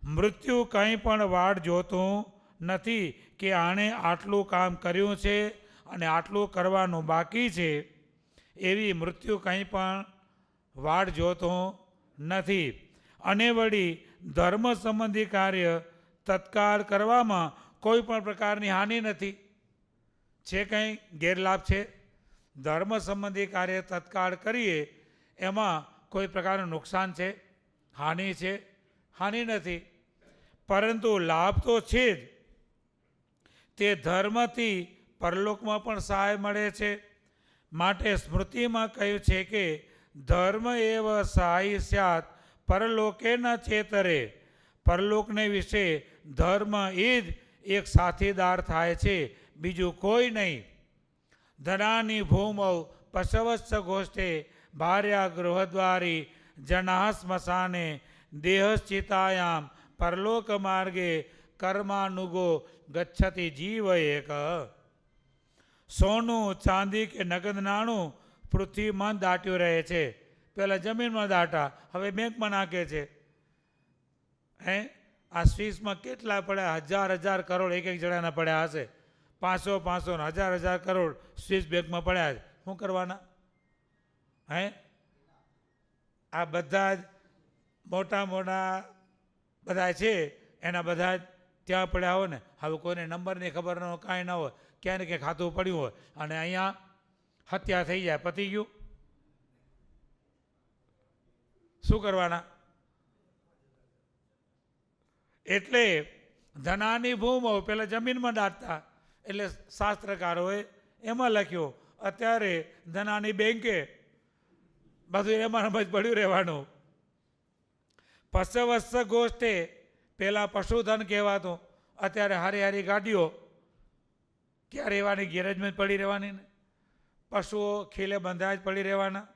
મૃત્યુ કંઈ પણ વાટ જોતું નથી કે આણે આટલું કામ કર્યું છે અને આટલું કરવાનું બાકી છે, એવી મૃત્યુ કંઈ પણ વાટ જોતું નથી. અને વળી ધર્મ સંબંધી કાર્ય તત્કાળ કરવામાં કોઈ પણ પ્રકારની હાનિ નથી. છે કંઈ ગેરલાભ છે? ધર્મ સંબંધી કાર્ય તત્કાળ કરીએ એમાં કોઈ પ્રકારનું નુકસાન છે, હાનિ છે? હાનિ નથી. પરંતુ લાભ તો છે જ. તે ધર્મથી પરલોકમાં પણ સહાય મળે છે. માટે સ્મૃતિમાં કહ્યું છે કે ધર્મ એવ સહાય સ્યાત પરલોકે ન ચેતરે. પરલોકને વિશે ધર્મ એ જ એક સાથીદાર થાય છે, બીજું કોઈ નહીં. ધનાની ભૂમૌ પશવસ્સ ગોષ્ઠે ભાર્યા ગૃહદ્વારી જનાહ સ્મશાને દેહશ્ચિતાયામ પરલોક માર્ગે કર્માનુગો ગચ્છતિ જીવ એક. સોનું ચાંદી કે નગદ નાણું પૃથ્વીમાં દાટ્યું રહે છે. પહેલાં જમીનમાં દાટા, હવે બેંકમાં નાખે છે. આ સ્વિસમાં કેટલા પડ્યા? 1000 કરોડ એક જણાના પડ્યા હશે. 500 ને 1000 કરોડ સ્વિસ બેંકમાં પડ્યા છે. શું કરવાના? આ બધા જ મોટા મોટા બધા છે એના બધા જ ત્યાં પડ્યા હોય ને. હવે કોઈને નંબરની ખબર ન હોય, કાંઈ ના હોય, ક્યાં ને ક્યાં ખાતું પડ્યું હોય અને અહીંયા હત્યા થઈ જાય, પતી ગયું. શું કરવાના? એટલે ધનાની ભૂમો પેલા જમીનમાં દાટતા, એટલે શાસ્ત્રકારોએ એમાં લખ્યું અત્યારે ધનાની બેંકે, બધું એમાં જ પડ્યું રહેવાનું. પશવસ્સ ગોષ્ઠે પહેલાં પશુધન કહેવાતું, અત્યારે હારી હારી ગાડીઓ ક્યાં રહેવાની? ગેરેજમાં જ પડી રહેવાની ને. પશુઓ ખીલે બંધાય જ પડી રહેવાના.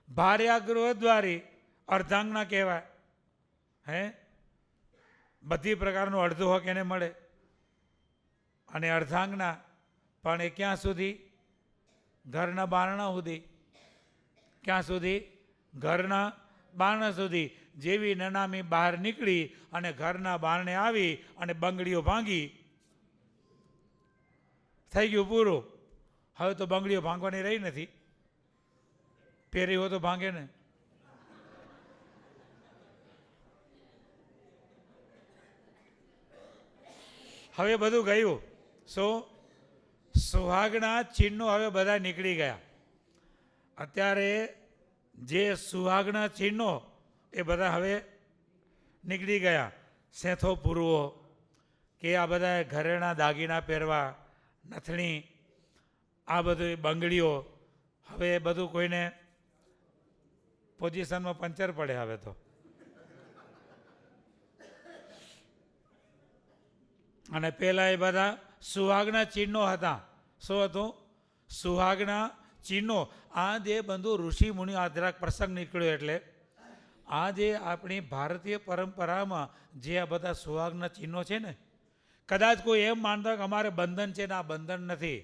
ભાર્યા ગૃહદ્વારી અર્ધાંગના કહેવાય. બધી પ્રકારનું અડધો હક એને મળે. અને અર્ધાંગના પણ એ ક્યાં સુધી? ઘરના બારણા સુધી. ક્યાં સુધી? ઘરના બારણા સુધી. જેવી નનામી બહાર નીકળી અને ઘરના બારણે આવી અને બંગડીઓ ભાંગી, થઈ ગયું પૂરું. હવે તો બંગડીઓ ભાંગવાની રહી નથી. પહેરી હોય તો ભાંગે ને. હવે બધું ગયું. શું? સુહાગના ચિહ્નો હવે બધા નીકળી ગયા. અત્યારે જે સુહાગના ચિહ્નો એ બધા હવે નીકળી ગયા. સેંથો પૂરવો કે આ બધા ઘરેણા દાગીના પહેરવા, નથણી, આ બધું બંગડીઓ, હવે એ બધું કોઈને પોઝિશનમાં પંચર પડે હવે તો. અને પહેલાં એ બધા સુહાગના ચિહ્નો હતા. શું હતું? સુહાગના ચિહ્નો. આ જે બધું ઋષિ મુનિ આધારક પ્રસંગ નીકળ્યો એટલે આ જે આપણી ભારતીય પરંપરામાં જે આ બધા સુહાગના ચિહ્નો છે ને, કદાચ કોઈ એમ માનતા કે અમારે બંધન છે ને, આ બંધન નથી.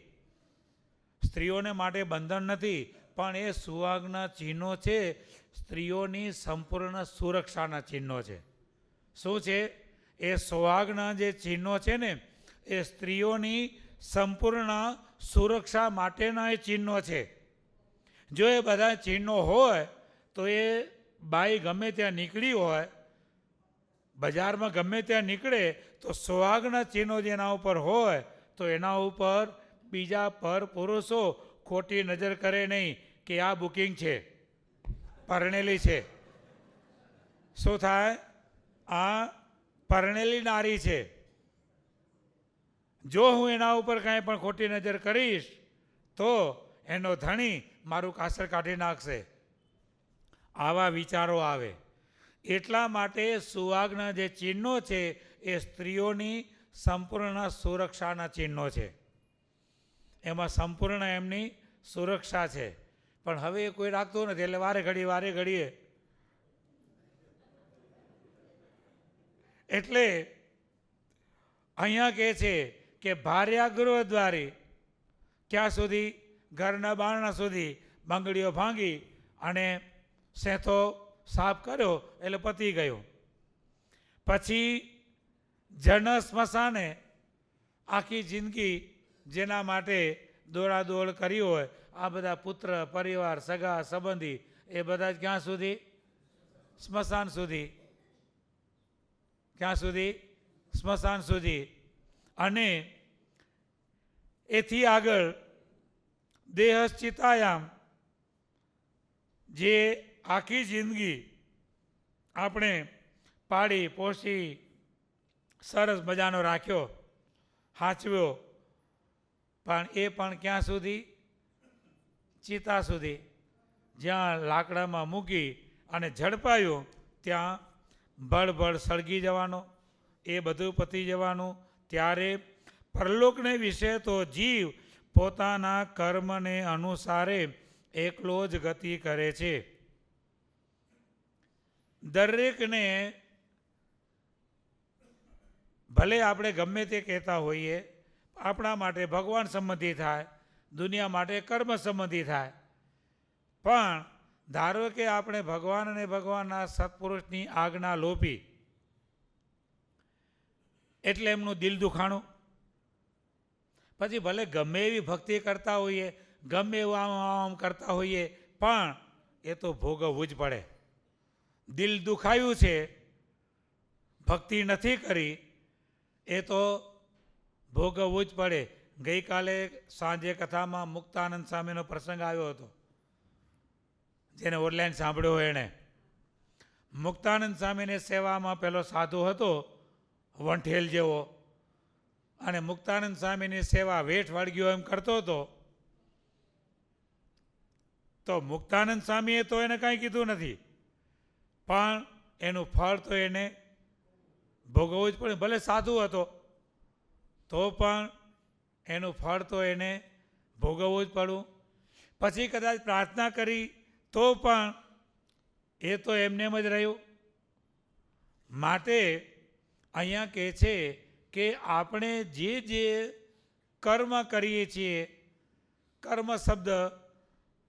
સ્ત્રીઓને માટે બંધન નથી, પણ એ સુહાગના ચિહ્નો છે સ્ત્રીઓની સંપૂર્ણ સુરક્ષાના ચિહ્નો છે. શું છે? એ સુહાગના જે ચિહ્નો છે ને એ સ્ત્રીઓની સંપૂર્ણ સુરક્ષા માટેના એ ચિહ્નો છે. જો એ બધા ચિહ્નો હોય તો એ બાઈ ગમે ત્યાં નીકળી હોય, બજારમાં ગમે ત્યાં નીકળે તો સુહાગના ચિહ્નો જેના ઉપર હોય તો એના ઉપર બીજા પર પુરુષો ખોટી નજર કરે નહીં કે આ બુકિંગ છે, પરણેલી છે. શું થાય? આ પરણેલી નારી છે, જો હું એના ઉપર કાંઈ પણ ખોટી નજર કરીશ તો એનો ધણી મારું કાસર કાઢી નાખશે, આવા વિચારો આવે. એટલા માટે સુહાગના જે ચિહ્નો છે એ સ્ત્રીઓની સંપૂર્ણ સુરક્ષાના ચિહ્નો છે, એમાં સંપૂર્ણ એમની સુરક્ષા છે. પણ હવે એ કોઈ રાખતું નથી, એટલે વારે ઘડીએ એટલે અહીંયા કહે છે કે ભાર્યા ગૃહ દ્વારી, ક્યાં સુધી? ઘરના બારણા સુધી બંગડીઓ ભાંગી અને સેંથો સાફ કર્યો એટલે પતી ગયો. પછી જન સ્મશાને, આખી જિંદગી જેના માટે દોડાદોડ કરી હોય, આ બધા પુત્ર પરિવાર સગા સંબંધી એ બધા જ ક્યાં સુધી? સ્મશાન સુધી. ક્યાં સુધી? સ્મશાન સુધી. અને એથી આગળ દેહશ્ચિતાયામ, જે આખી જિંદગી આપણે પાળી પોષી સરસ મજાનો રાખ્યો, હાચવ્યો, પણ એ પણ ક્યાં સુધી? ચિતા સુધી. જ્યાં લાકડામાં મૂકી અને ઝડપાયું ત્યાં બળબળ સળગી જવાનો, એ બધું પતી જવાનું. ત્યારે પરલોકને વિશે તો જીવ પોતાના કર્મને અનુસારે એકલો જ ગતિ કરે છે. દરેકને ભલે આપણે ગમે તે કહેતા હોઈએ, આપણા માટે ભગવાન સંબંધી થાય, દુનિયા માટે કર્મ સંબંધી થાય, પણ ધારો કે આપણે ભગવાન અને ભગવાનના સત્પુરુષની આજ્ઞા લોપી, એટલે એમનું દિલ દુખાણું. પછી ભલે ગમે એવી ભક્તિ કરતા હોઈએ, ગમે એવું આમ કરતા હોઈએ, પણ એ તો ભોગવવું જ પડે. દિલ દુખાયું છે, ભક્તિ નથી કરી, એ તો ભોગવવું જ પડે. ગઈકાલે સાંજે કથામાં મુક્તાનંદ સ્વામીનો પ્રસંગ આવ્યો હતો, જેને ઓનલાઈન સાંભળ્યો હોય એણે. મુક્તાનંદ સ્વામીની સેવામાં પેલો સાધુ હતો, વંઠેલ જેવો, અને મુક્તાનંદ સ્વામીની સેવા વેઠ વળગ્યો એમ કરતો હતો. તો મુક્તાનંદ સ્વામીએ તો એને કાંઈ કીધું નથી, પણ એનું ફળ તો એને ભોગવવું જ પડે. ભલે સાધુ હતો તો પણ એનું ફળ તો એને ભોગવવું જ પડવું. પછી કદાચ પ્રાર્થના કરી તો પણ એ તો એમને એમ જ રહ્યું. માટે અહીંયા કહે છે કે આપણે જે કર્મ કરીએ છીએ, કર્મ શબ્દ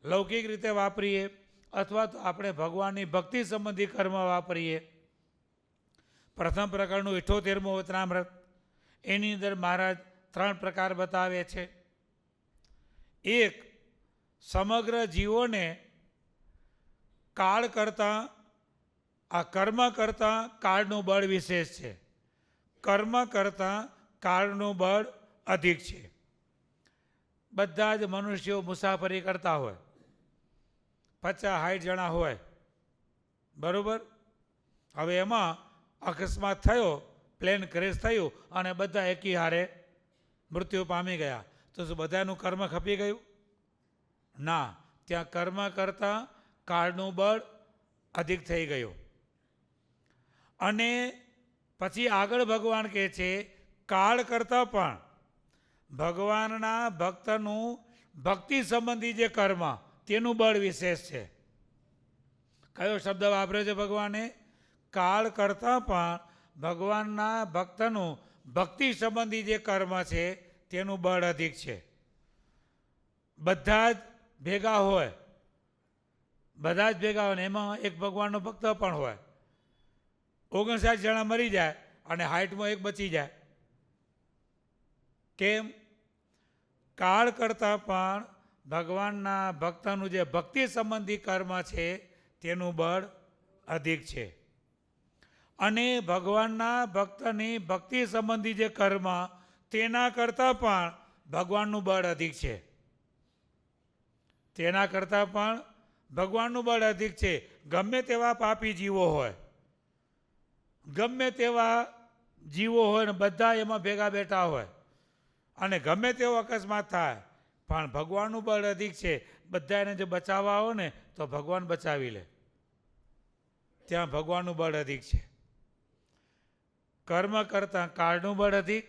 લૌકિક રીતે વાપરીએ અથવા તો આપણે ભગવાનની ભક્તિ સંબંધી કર્મ વાપરીએ. પ્રથમ પ્રકારનું 78મું વચનામૃત, એની અંદર મહારાજ 3 પ્રકાર બતાવે છે. એક, સમગ્ર જીવોને કાળ કરતાં, આ કર્મ કરતાં કાળનું બળ વિશેષ છે. કર્મ કરતાં કાળનું બળ અધિક છે. બધા જ મનુષ્યો મુસાફરી કરતા હોય, 50-60 જણા હોય, બરાબર. હવે એમાં અકસ્માત થયો, પ્લેન ક્રેશ થયું અને બધા એકી હારે મૃત્યુ પામી ગયા, તો શું બધાનું કર્મ ખપી ગયું? ના, ત્યાં કર્મ કરતાં કાળનું બળ અધિક થઈ ગયું. અને પછી આગળ ભગવાન કહે છે, કાળ કરતાં પણ ભગવાનના ભક્તનું ભક્તિ સંબંધી જે કર્મ, તેનું બળ વિશેષ છે. કયો શબ્દ વાપર્યો છે ભગવાને? કાળ કરતાં પણ ભગવાનના ભક્તનું ભક્તિ સંબંધી જે કર્મ છે તેનું બળ અધિક છે. બધા જ ભેગા હોય, બધા જ ભેગા હોય, એમાં એક ભગવાનનો ભક્ત પણ હોય. 59 જણા મરી જાય અને 60માં એક બચી જાય. કેમ? કાળ કરતાં પણ ભગવાનના ભક્તનું જે ભક્તિ સંબંધી કર્મ છે તેનું બળ અધિક છે. અને ભગવાનના ભક્તની ભક્તિ સંબંધી જે કર્મ, તેના કરતાં પણ ભગવાનનું બળ અધિક છે. તેના કરતાં પણ ભગવાનનું બળ અધિક છે. ગમે તેવા પાપી જીવો હોય, ગમે તેવા જીવો હોય ને બધા એમાં ભેગા બેઠા હોય અને ગમે તેવો અકસ્માત થાય, પણ ભગવાનનું બળ અધિક છે. બધા એને જો બચાવવા આવો ને તો ભગવાન બચાવી લે. ત્યાં ભગવાનનું બળ અધિક છે. કર્મ કરતાં કાળનું બળ અધિક,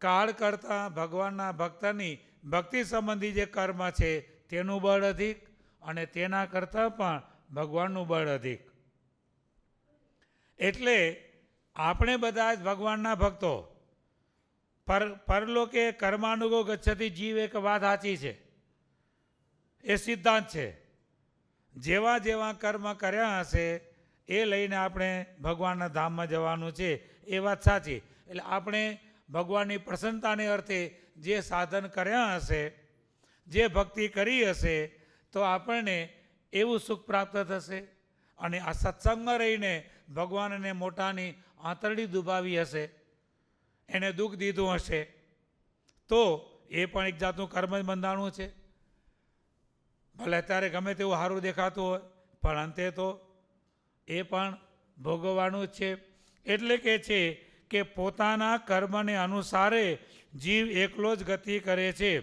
કાળ કરતાં ભગવાનના ભક્તની ભક્તિ સંબંધી જે કર્મ છે તેનું બળ અધિક, અને તેના કરતાં પણ ભગવાનનું બળ અધિક. એટલે આપણે બધા જ ભગવાનના ભક્તો. પરલોકે કર્માનુગો ગચ્છતિ જીવ એક વાત સાચી છે, એ સિદ્ધાંત છે. જેવા જેવા કર્મ કર્યા હશે એ લઈને આપણે ભગવાનના ધામમાં જવાનું છે, એ વાત સાચી. એટલે આપણે ભગવાનની પ્રસન્નતાને અર્થે જે સાધન કર્યા હશે, જે ભક્તિ કરી હશે, તો આપણને એવું સુખ પ્રાપ્ત થશે. અને આ સત્સંગમાં રહીને ભગવાનને મોટાની આંતરડી દુભાવી હશે, એને દુઃખ દીધું હશે, તો એ પણ એક જાતનું કર્મ જ બંધાણું છે. ભલે અત્યારે ગમે તેવું સારું દેખાતું હોય, પણ અંતે તો એ પણ ભોગવવાનું જ છે. એટલે કે છે કે પોતાના કર્મને અનુસારે જીવ એકલો જ ગતિ કરે છે.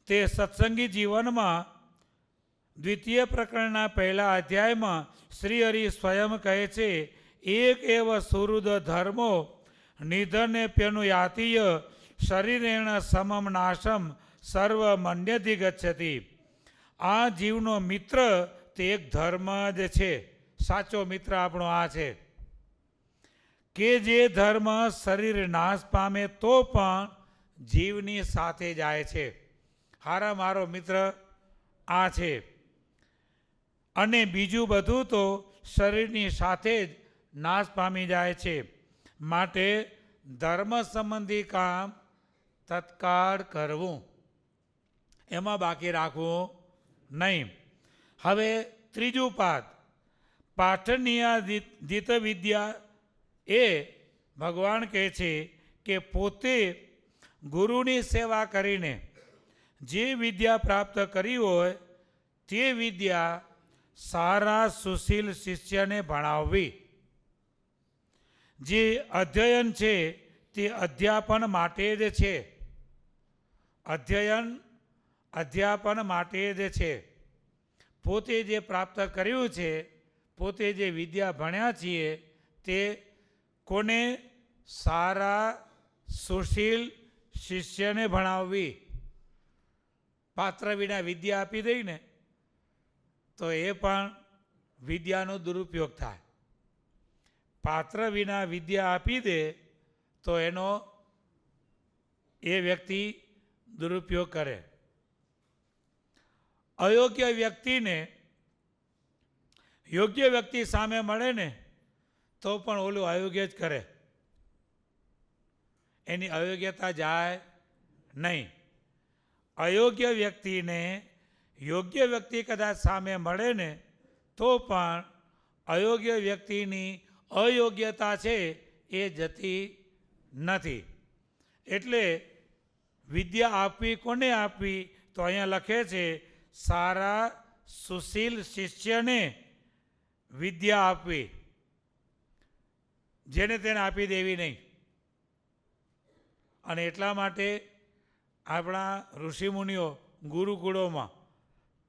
તે સત્સંગી જીવનમાં દ્વિતીય પ્રકરણના પહેલા અધ્યાયમાં શ્રી હરિ સ્વયં કહે છે, એક એવ સુહૃદ ધર્મો નિધનેપ્યનું યાતિય શરીરેણ સમમ નાશમ સર્વ મન્યધિ ગચ્છતિ. આ જીવનો મિત્ર તે એક ધર્મ જ છે. સાચો મિત્ર આપણો આ છે કે જે ધર્મ શરીર નાશ પામે તો પણ જીવની સાથે જાય છે. હારા મારો મિત્ર આ છે. અને બીજું બધું તો શરીરની સાથે જ નાશ પામી જાય છે. માટે ધર્મ સંબંધી કામ તત્કાળ કરવું, એમાં બાકી રાખવું નહીં. હવે ત્રીજું પાઠ, પાઠનિયાદિત વિદ્યા. એ ભગવાન કહે છે કે પોતે ગુરુની સેવા કરીને જે વિદ્યા પ્રાપ્ત કરી હોય તે વિદ્યા સારા સુશીલ શિષ્યને ભણાવવી. જે અધ્યયન છે તે અધ્યાપન માટે જ છે. અધ્યાપન માટે જ છે. પોતે જે પ્રાપ્ત કર્યું છે, પોતે જે વિદ્યા ભણ્યા છીએ, તે કોને? સારા સુશીલ શિષ્યને ભણાવવી. પાત્ર વિના વિદ્યા આપી દઈને તો એ પણ વિદ્યાનો દુરુપયોગ થાય. પાત્ર વિના વિદ્યા આપી દે તો એનો એ વ્યક્તિ દુરુપયોગ કરે. અયોગ્ય વ્યક્તિને યોગ્ય વ્યક્તિ સામે મળે ને તો પણ ઓલું અયોગ્ય જ કરે, એની અયોગ્યતા જાય નહીં. અયોગ્ય વ્યક્તિને યોગ્ય વ્યક્તિ કદાચ સામે મળે ને તો પણ અયોગ્ય વ્યક્તિની અયોગ્યતા છે એ જતી નથી. એટલે વિદ્યા આપવી કોને આપવી? તો અહીંયા લખે છે સારા સુશીલ શિષ્યને વિદ્યા આપવી, જેને તેને આપી દેવી નહીં. અને એટલા માટે આપણા ઋષિમુનિઓ ગુરુકુળોમાં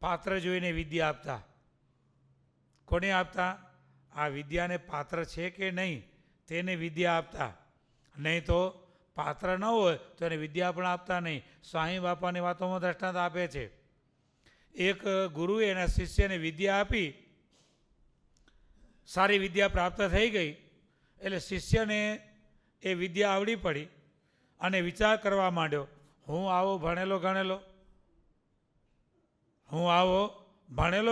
પાત્ર જોઈને વિદ્યા આપતા. કોને આપતા? આ વિદ્યાને પાત્ર છે કે નહીં તેને વિદ્યા આપતા. નહીં તો પાત્ર ન હોય તો એને વિદ્યા પણ આપતા નહીં. સ્વામી બાપાની વાતોમાં દ્રષ્ટાંત આપે છે. એક ગુરુએ એના શિષ્યને વિદ્યા આપી, સારી વિદ્યા પ્રાપ્ત થઈ ગઈ, એટલે શિષ્યને એ વિદ્યા આવડી પડી અને વિચાર કરવા માંડ્યો, હું આવો ભણેલો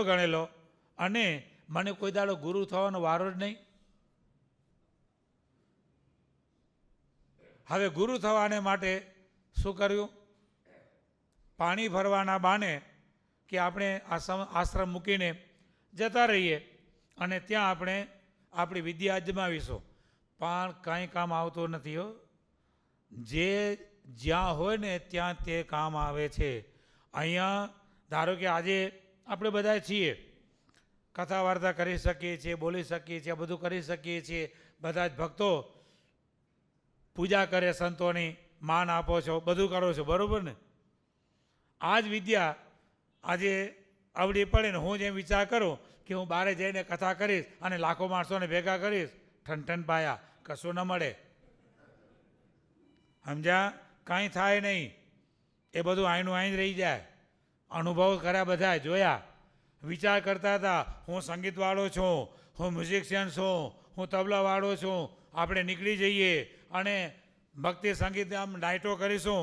ગણેલો અને મને કોઈ દાડો ગુરુ થવાનો વારો જ નહીં. હવે ગુરુ થવાને માટે શું કર્યું? પાણી ભરવાના બાને કે આપણે આશ્રમ મૂકીને જતા રહીએ અને ત્યાં આપણે આપણી વિદ્યા અજમાવીશું. પણ કાંઈ કામ આવતું નથી હો. જે જ્યાં હોય ને ત્યાં તે કામ આવે છે. અહીંયા ધારો કે આજે આપણે બધા છીએ કથા વાર્તા કરી શકીએ છીએ, બોલી શકીએ છીએ, બધું કરી શકીએ છીએ. બધા જ ભક્તો પૂજા કરે, સંતોની માન આપો છો, બધું કરો છો, બરાબર ને? આ જ વિદ્યા આજે અવડી પડે ને હું જેમ વિચાર કરું કે હું બહાર જઈને કથા કરીશ અને લાખો માણસોને ભેગા કરીશ, ઠન પાયા કશું ન મળે. સમજ્યા? કાંઈ થાય નહીં. એ બધું આઈનું આઈ જ રહી જાય. અનુભવ કર્યા, બધા જોયા, વિચાર કરતા હતા હું સંગીતવાળો છું, હું મ્યુઝિશિયન છું, હું તબલાવાળો છું, આપણે નીકળી જઈએ અને ભક્તિ સંગીત આમ નાઇટો કરીશું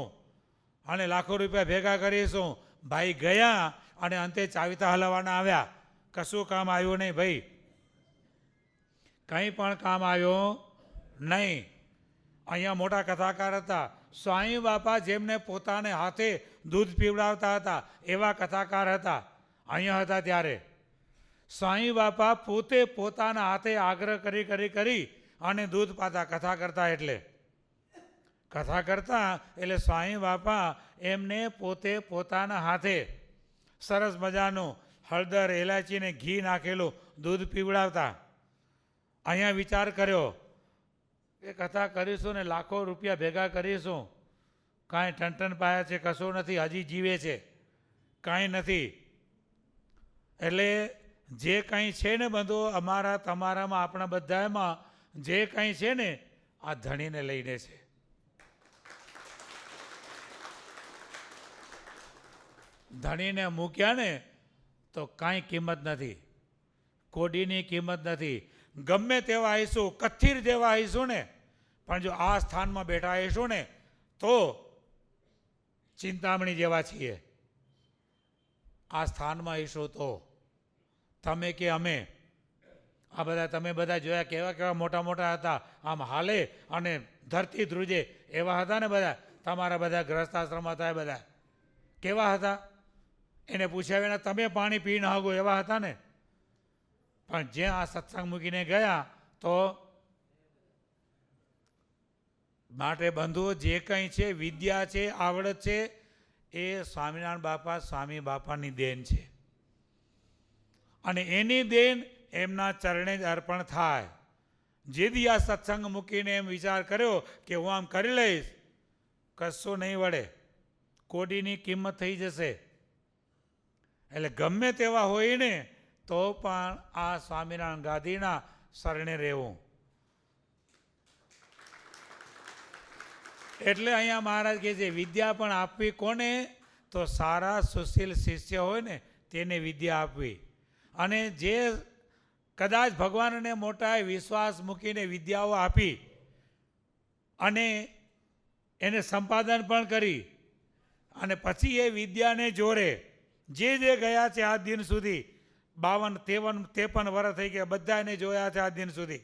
અને લાખો રૂપિયા ભેગા કરીશું. ભાઈ ગયા અને અંતે ચાવીતા હલાવવાના આવ્યા. કશું કામ આવ્યું નહીં ભાઈ, કંઈ પણ કામ આવ્યું નહીં. અહીંયા મોટા કથાકાર હતા સ્વામી બાપા, જેમને પોતાને હાથે દૂધ પીવડાવતા હતા, એવા કથાકાર હતા. અહીંયા હતા ત્યારે સ્વામી બાપા પોતે પોતાના હાથે આગ્રહ કરી અને દૂધ પાતા કથા કરતા. એટલે કથા કરતા એટલે સ્વામી બાપા એમને પોતે પોતાના હાથે સરસ મજાનું હળદર, એલાચીને ઘી નાખેલું દૂધ પીવડાવતા. અહીંયા વિચાર કર્યો કે કથા કરીશું ને લાખો રૂપિયા ભેગા કરીશું, કાંઈ ઠન પાયા છે, કશું નથી, હજી જીવે છે, કાંઈ નથી. એટલે જે કંઈ છે ને બધું અમારા તમારામાં, આપણા બધામાં જે કંઈ છે ને આ ધણીને લઈને છે. ધણીને મૂક્યા ને તો કાંઈ કિંમત નથી, કોડીની કિંમત નથી. ગમે તેવા આવીશું, કથિર જેવા આવીશું ને, પણ જો આ સ્થાનમાં બેઠા આવીશું ને તો ચિંતામણી જેવા છીએ. આ સ્થાનમાં આવીશું તો તમે કે અમે, આ બધા તમે બધા જોયા કેવા કેવા મોટા મોટા હતા, આમ હાલે અને ધરતી ધ્રુજે એવા હતા ને બધા. તમારા બધા ગ્રસ્તાશ્રમ હતા, એ બધા કેવા હતા? એને પૂછ્યા વિના તમે પાણી પી નાખો એવા હતા ને. પણ જ્યાં આ સત્સંગ મૂકીને ગયા તો માટે બંધુઓ જે કંઈ છે, વિદ્યા છે, આવડત છે, એ સ્વામિનારાયણ બાપા, સ્વામી બાપાની દેન છે. અને એની દેન એમના ચરણે જ અર્પણ થાય. જેથી આ સત્સંગ મૂકીને એમ વિચાર કર્યો કે હું આમ કરી લઈશ, કશું નહીં વળે, કોડીની કિંમત થઈ જશે. એટલે ગમે તેવા હોય ને તો પણ આ સ્વામિનારાયણ ગાદીના શરણે રહેવું. એટલે અહીંયા મહારાજ કહે છે વિદ્યા પણ આપવી કોને? તો સારા સુશીલ શિષ્ય હોય ને તેને વિદ્યા આપવી. અને જે કદાચ ભગવાનને મોટા વિશ્વાસ મૂકીને વિદ્યાઓ આપી અને એને સંપાદન પણ કરી અને પછી એ વિદ્યાને જોરે, જે ગયા છે આજ દિન સુધી, 52-53 વર્ષ થઈ ગયા, બધાને જોયા છે આજ દિન સુધી.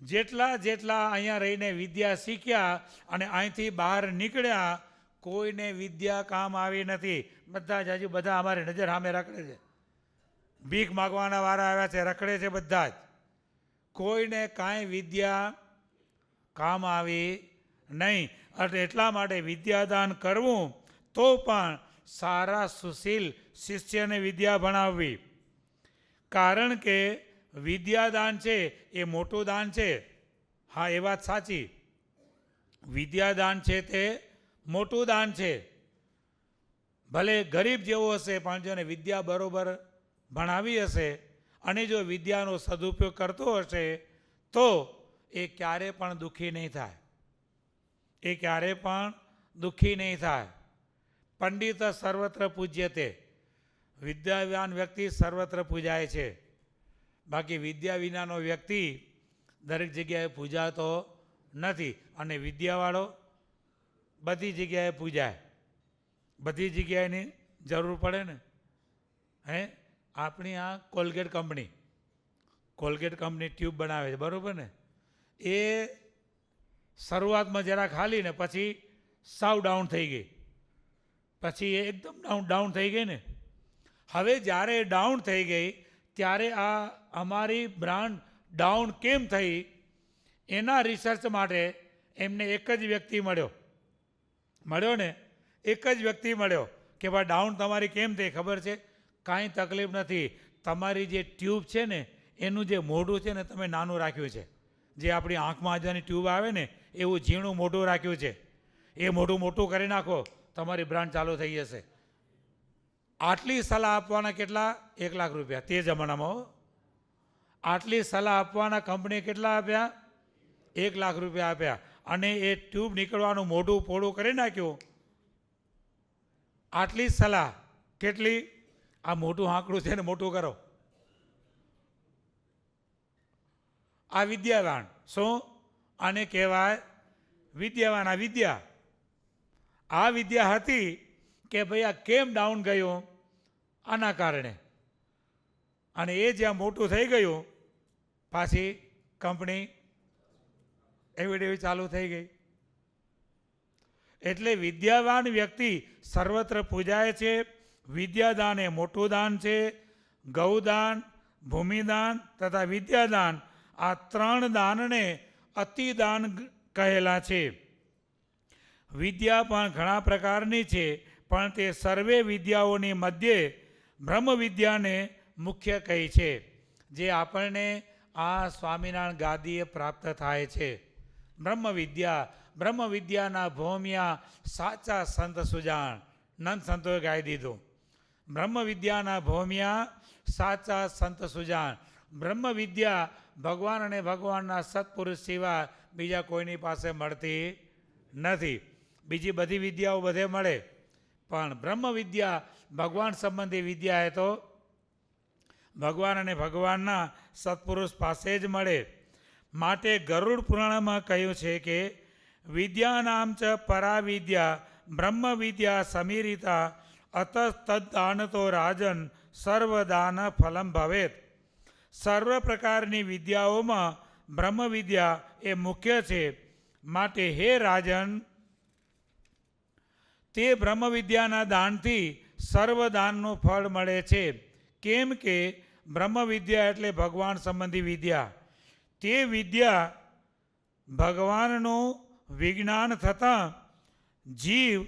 જેટલા અહીંયા રહીને વિદ્યા શીખ્યા અને અહીંથી બહાર નીકળ્યા, કોઈને વિદ્યા કામ આવી નથી. બધા જ હજુ બધા અમારી નજર સામે રખડે છે, ભીખ માગવાના વાળા આવ્યા છે, રખડે છે બધા જ. કોઈને કાંઈ વિદ્યા કામ આવી નહીં. એટલા માટે વિદ્યાદાન કરવું તો પણ સારા સુશીલ શિષ્યને વિદ્યા ભણાવવી. કારણ કે વિદ્યાદાન છે એ મોટું દાન છે. હા, એ વાત સાચી, વિદ્યાદાન છે તે મોટું દાન છે. ભલે ગરીબ જેવો હશે પણ જો વિદ્યા બરોબર ભણાવી હશે અને જો વિદ્યાનો સદુપયોગ કરતો હશે તો એ ક્યારે પણ દુઃખી નહીં થાય. એ ક્યારે પણ દુઃખી નહીં થાય. પંડિત સર્વત્ર પૂજ્યતે, વિદ્યાવાન વ્યક્તિ સર્વત્ર પૂજાય છે. બાકી વિદ્યા વિનાનો વ્યક્તિ દરેક જગ્યાએ પૂજાતો નથી. અને વિદ્યાવાળો બધી જગ્યાએ પૂજાય, બધી જગ્યાએની જરૂર પડે ને. આપણી આ કોલગેટ કંપની ટ્યુબ બનાવે છે, બરાબર ને? એ શરૂઆતમાં જરાક હાલી ને પછી સાવ ડાઉન થઈ ગઈ, પછી એ એકદમ ડાઉન થઈ ગઈ ને. હવે જ્યારે ડાઉન થઈ ગઈ ત્યારે આ અમારી બ્રાન્ડ ડાઉન કેમ થઈ એના રિસર્ચ માટે એમને એક જ વ્યક્તિ મળ્યો ને, એક જ વ્યક્તિ મળ્યો કે ભાઈ ડાઉન તમારી કેમ થઈ ખબર છે? કાંઈ તકલીફ નથી, તમારી જે ટ્યુબ છે ને એનું જે મોઢું છે ને તમે નાનું રાખ્યું છે. જે આપણી આંખમાં જેની ટ્યુબ આવે ને એવું ઝીણું મોઢું રાખ્યું છે. એ મોઢું મોટું કરી નાખો, તમારી બ્રાન્ડ ચાલુ થઈ જશે. આટલી સલાહ આપવાના કેટલા? 1 લાખ રૂપિયા તે જમાનામાં. આટલી સલાહ આપવાના કંપનીએ કેટલા આપ્યા? 1 લાખ રૂપિયા આપ્યા. અને એ ટ્યુબ નીકળવાનું મોઢું પોળું કરી નાખ્યું. આટલી સલાહ કેટલી? આ મોટું આંકડું છે ને મોટું કરો. આ વિદ્યાવાન. શું આને કહેવાય? વિદ્યાવાન. આ વિદ્યા. આ વિદ્યા હતી કે ભાઈ આ કેમ ડાઉન ગયું? આના કારણે. અને એ જ્યાં મોટું થઈ ગયું પાછી કંપની એવી ચાલુ થઈ ગઈ. એટલે વિદ્યાવાન વ્યક્તિ સર્વત્ર પૂજાય છે. વિદ્યાદાન એ મોટું દાન છે. ગૌદાન, ભૂમિદાન તથા વિદ્યાદાન, આ 3 દાનને અતિદાન કહેલા છે. વિદ્યા પણ ઘણા પ્રકારની છે, પણ તે સર્વે વિદ્યાઓની મધ્યે બ્રહ્મ વિદ્યાને મુખ્ય કહી છે, જે આપણને આ સ્વામિનારાયણ ગાદીએ પ્રાપ્ત થાય છે. બ્રહ્મ વિદ્યાના ભોમિયા સાચા સંત સુજાણ. નંદ સંતોએ ગાઈ દીધું. બ્રહ્મ વિદ્યાના ભોમિયા સાચા સંત સુજાણ. બ્રહ્મ વિદ્યા ભગવાન અને ભગવાનના સત્પુરુષ સિવાય બીજા કોઈની પાસે મળતી નથી. બીજી બધી વિદ્યાઓ બધે મળે, પણ બ્રહ્મ વિદ્યા ભગવાન સંબંધી વિદ્યા એ તો ભગવાન અને ભગવાનના સત્પુરુષ પાસે જ મળે. માટે ગરુડ પુરાણમાં કહ્યું છે કે વિદ્યાનામ ચ પરા વિદ્યા બ્રહ્મ વિદ્યા સમીરિતા અતસ્તદાનતો રાજન સર્વદાન ફલમ ભવેત. સર્વ પ્રકારની વિદ્યાઓમાં બ્રહ્મ વિદ્યા એ મુખ્ય છે. માટે હે રાજન, તે બ્રહ્મ વિદ્યાના દાનથી સર્વદાનનું ફળ મળે છે. કેમ કે બ્રહ્મ વિદ્યા એટલે ભગવાન સંબંધી વિદ્યા. તે વિદ્યા ભગવાનનું વિજ્ઞાન થતાં જીવ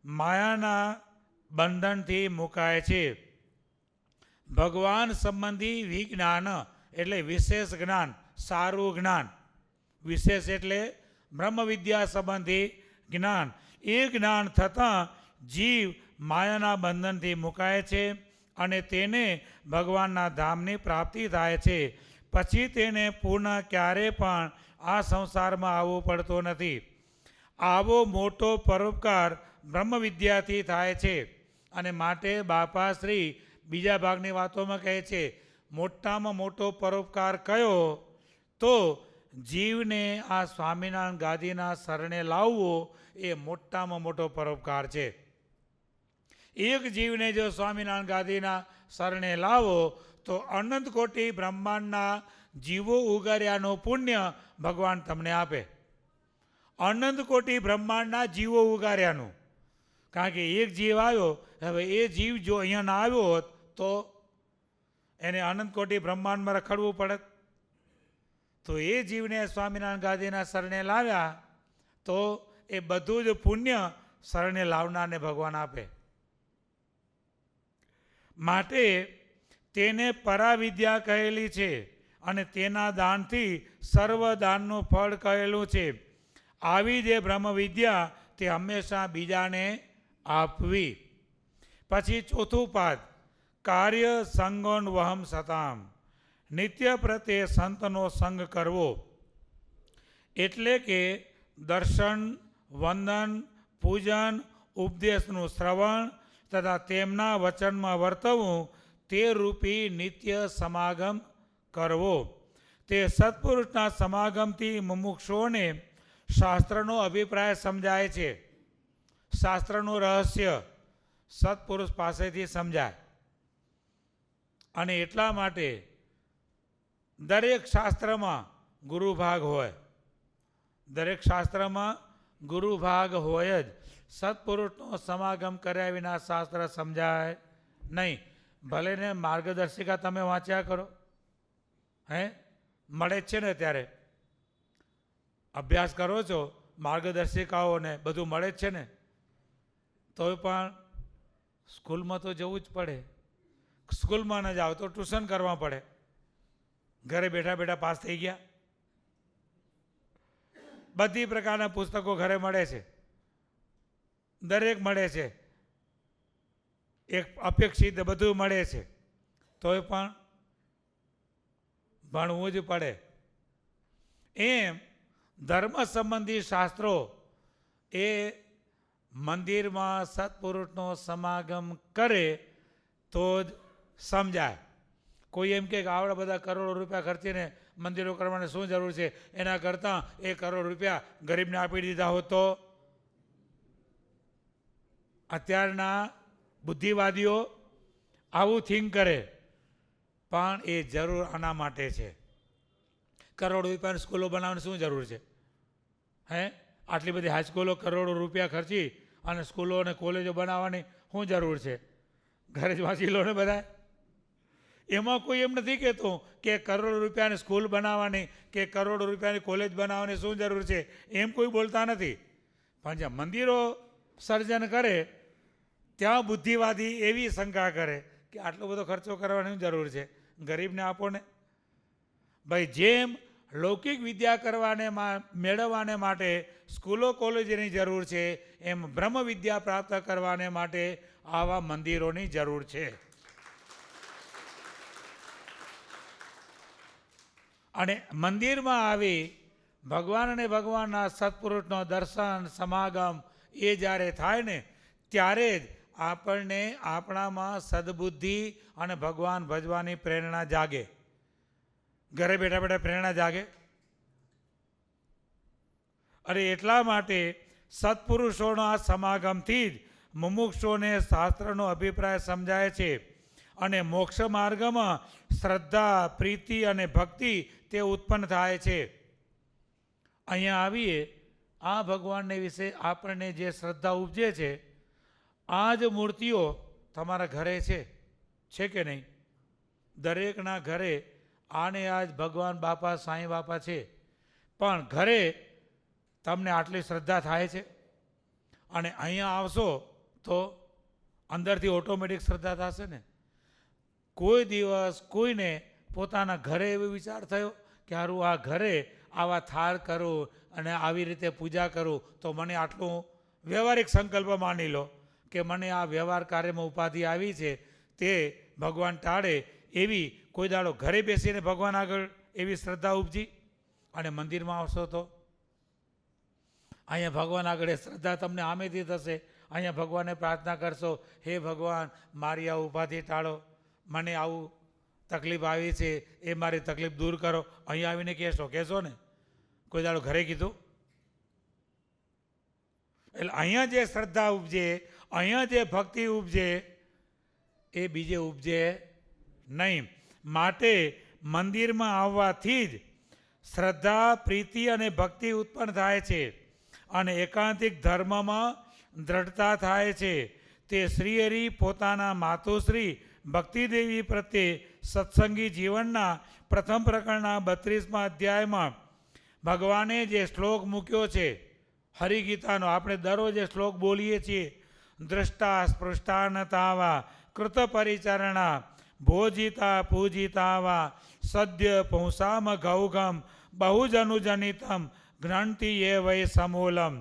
માયાના બંધનથી મુકાય છે. ભગવાન સંબંધી વિજ્ઞાન એટલે વિશેષ જ્ઞાન, સારું જ્ઞાન. વિશેષ એટલે બ્રહ્મ વિદ્યા સંબંધી જ્ઞાન. એ જ્ઞાન થતાં જીવ માયાના બંધનથી મુકાય છે અને તેને ભગવાનના ધામની પ્રાપ્તિ થાય છે. પછી તેને પુનઃ ક્યારે પણ આ સંસારમાં આવવું પડતો નથી. આવો મોટો પરોપકાર બ્રહ્મ વિદ્યાથી થાય છે. અને માટે બાપાશ્રી બીજા ભાગની વાતોમાં કહે છે, મોટામાં મોટો પરોપકાર કયો? તો જીવને આ સ્વામિનારાયણ ગાદીના શરણે લાવવો એ મોટામાં મોટો પરોપકાર છે. એક જીવને જો સ્વામિનારાયણ ગાદીના શરણે લાવો તો અનંત કોટી બ્રહ્માંડના જીવો ઉગાર્યાનું પુણ્ય ભગવાન તમને આપે. અનંત કોટી બ્રહ્માંડના જીવો ઉગાર્યાનું. કારણ કે એક જીવ આવ્યો, હવે એ જીવ જો અહીંયા ના આવ્યો હોત તો એને અનંત કોટી બ્રહ્માંડમાં રખડવું પડે. તો એ જીવને સ્વામિનારાયણ ગાદીના શરણે લાવ્યા તો એ બધું જ પુણ્ય શરણે લાવનારને ભગવાન આપે. માટે તેને પરાવિદ્યા કહેલી છે અને તેના દાનથી સર્વ દાનનું ફળ કહેલું છે. આવી જે બ્રહ્મ વિદ્યા તે હંમેશા બીજાને આપવી. પછી ચોથું પાદ, કાર્ય સંગોન વહમ સતામ. નિત્ય પ્રત્યે સંતનો સંગ કરવો. એટલે કે દર્શન, વંદન, પૂજન, ઉપદેશનું શ્રવણ તથા તેમના વચનમાં વર્તવું, તે રૂપી નિત્ય સમાગમ કરવો. તે સત્પુરુષના સમાગમથી મુમુક્ષુઓને શાસ્ત્રનો અભિપ્રાય સમજાય છે. શાસ્ત્રનું રહસ્ય સત્પુરુષ પાસેથી સમજાય. અને એટલા માટે દરેક શાસ્ત્રમાં ગુરુભાગ હોય. દરેક શાસ્ત્રમાં ગુરુભાગ હોય જ. સત્પુરુષનો સમાગમ કર્યા વિના શાસ્ત્ર સમજાય નહીં. ભલે ને માર્ગદર્શિકા તમે વાંચ્યા કરો, મળે જ છે ને ત્યારે અભ્યાસ કરો છો, માર્ગદર્શિકાઓને બધું મળે જ છે ને. તો પણ સ્કૂલમાં તો જવું જ પડે. સ્કૂલમાં ન જાઓ તો ટ્યુશન કરવા પડે. ઘરે બેઠા બેઠા પાસ થઈ ગયા. બધી પ્રકારના પુસ્તકો ઘરે મળે છે, દરેક મળે છે, એક અપેક્ષિત બધું મળે છે, તોય પણ ભણવું જ પડે. એમ ધર્મ સંબંધી શાસ્ત્રો એ મંદિરમાં સત્પુરુષનો સમાગમ કરે તો જ સમજાય. કોઈ એમ કે આવડા બધા કરોડો રૂપિયા ખર્ચીને મંદિરો કરવાની શું જરૂર છે, એના કરતાં 1 કરોડ રૂપિયા ગરીબને આપી દીધા હોત તો. અત્યારના બુદ્ધિવાદીઓ આવું થિંક કરે, પણ એ જરૂર આના માટે છે. કરોડો રૂપિયાની સ્કૂલો બનાવવાની શું જરૂર છે? હે, આટલી બધી હાઈસ્કૂલો કરોડો રૂપિયા ખર્ચી અને સ્કૂલો અને કોલેજો બનાવવાની શું જરૂર છે? ઘરે જ વાંચી લો ને બધા. એમાં કોઈ એમ નથી કહેતું કે કરોડો રૂપિયાની સ્કૂલ બનાવવાની કે કરોડો રૂપિયાની કોલેજ બનાવવાની શું જરૂર છે, એમ કોઈ બોલતા નથી. પણ જ્યાં મંદિરો સર્જન કરે ત્યાં બુદ્ધિવાદી એવી શંકા કરે કે આટલો બધો ખર્ચો કરવાની જરૂર છે, ગરીબને આપો ને. ભાઈ, જેમ લૌકિક વિદ્યા કરવાને મેળવવાને માટે સ્કૂલો કોલેજોની જરૂર છે, એમ બ્રહ્મ વિદ્યા પ્રાપ્ત કરવાને માટે આવા મંદિરોની જરૂર છે. અને મંદિરમાં આવી ભગવાન અને ભગવાનના સત્પુરુષનો દર્શન સમાગમ એ જ્યારે થાય ને ત્યારે જ આપણને આપણામાં સદબુદ્ધિ અને ભગવાન ભજવાની પ્રેરણા જાગે. ઘરે બેઠા બેઠા પ્રેરણા જાગે. અને એટલા માટે સત્પુરુષોના સમાગમથી જ મુમુક્ષુઓને શાસ્ત્રનો અભિપ્રાય સમજાય છે અને મોક્ષ માર્ગમાં શ્રદ્ધા, પ્રીતિ અને ભક્તિ તે ઉત્પન્ન થાય છે. અહીંયા આવીએ, આ ભગવાનને વિશે આપણને જે શ્રદ્ધા ઉપજે છે, આ જ મૂર્તિઓ તમારા ઘરે છે કે નહીં? દરેકના ઘરે આને આજ ભગવાન બાપા, સાંઈ બાપા છે. પણ ઘરે તમને આટલી શ્રદ્ધા થાય છે અને અહીંયા આવશો તો અંદરથી ઓટોમેટિક શ્રદ્ધા થશે ને. કોઈ દિવસ કોઈને પોતાના ઘરે એવો વિચાર થયો કે હારું આ ઘરે આવા થાળ કરું અને આવી રીતે પૂજા કરું તો મને આટલું વ્યવહારિક સંકલ્પ માની લો કે મને આ વ્યવહાર કાર્યમાં ઉપાધિ આવી છે, તે ભગવાન ટાળે એવી કોઈ દાડો ઘરે બેસીને ભગવાન આગળ એવી શ્રદ્ધા ઉપજી? અને મંદિરમાં આવશો તો અહીંયા ભગવાન આગળ એ શ્રદ્ધા તમને આમેથી થશે. અહીંયા ભગવાનને પ્રાર્થના કરશો, હે ભગવાન મારી આ ઉપાધિ ટાળો, મને આવું તકલીફ આવી છે એ મારી તકલીફ દૂર કરો. અહીંયા આવીને કહેશો ને? કોઈ દાડો ઘરે કીધું? એટલે અહીંયા જે શ્રદ્ધા ઉપજે, અહીંયા જે ભક્તિ ઉપજે એ બીજે ઉપજે નહીં. માટે મંદિરમાં આવવાથી જ શ્રદ્ધા, પ્રીતિ અને ભક્તિ ઉત્પન્ન થાય છે અને એકાંતિક ધર્મમાં દ્રઢતા થાય છે. તે શ્રીહરિ પોતાના માતુશ્રી ભક્તિદેવી પ્રત્યે સત્સંગી જીવનના પ્રથમ પ્રકરણના 32મા અધ્યાયમાં ભગવાને જે શ્લોક મૂક્યો છે હરિગીતાનો, આપણે દરરોજ એ શ્લોક બોલીએ છીએ. દ્રષ્ટા સ્પૃષ્ટાનતાવા કૃત પરિચરણા ભોજિતા પૂજિતાવા સદ્ય પુંસામ ગૌગમ બહુજનુજનિતમ ઘ્નંતિ એ વૈ સમૂલમ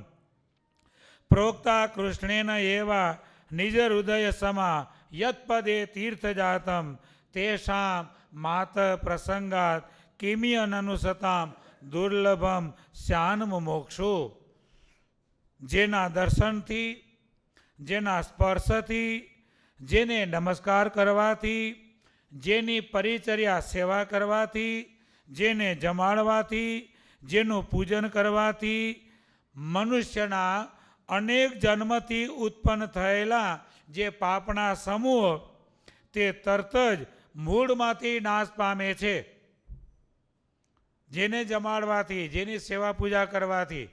પ્રોક્તા કૃષ્ણેન એવા નિજ હૃદય સમા યત્પદે તીર્થજાતમ તેષામ માત પ્રસંગાત કિમિયનનુસતામ દુર્લભમ શ્યાનમ મોક્ષો. જેના દર્શનથી, જેના સ્પર્શથી, જેને નમસ્કાર કરવાથી, જેની પરિચર્યા સેવા કરવાથી, જેને જમાડવાથી, જેનું પૂજન કરવાથી મનુષ્યના અનેક જન્મથી ઉત્પન્ન થયેલા જે પાપના સમૂહ તે તરત જ મૂળમાંથી નાશ પામે છે. જેને જમાડવાથી, જેની સેવા પૂજા કરવાથી.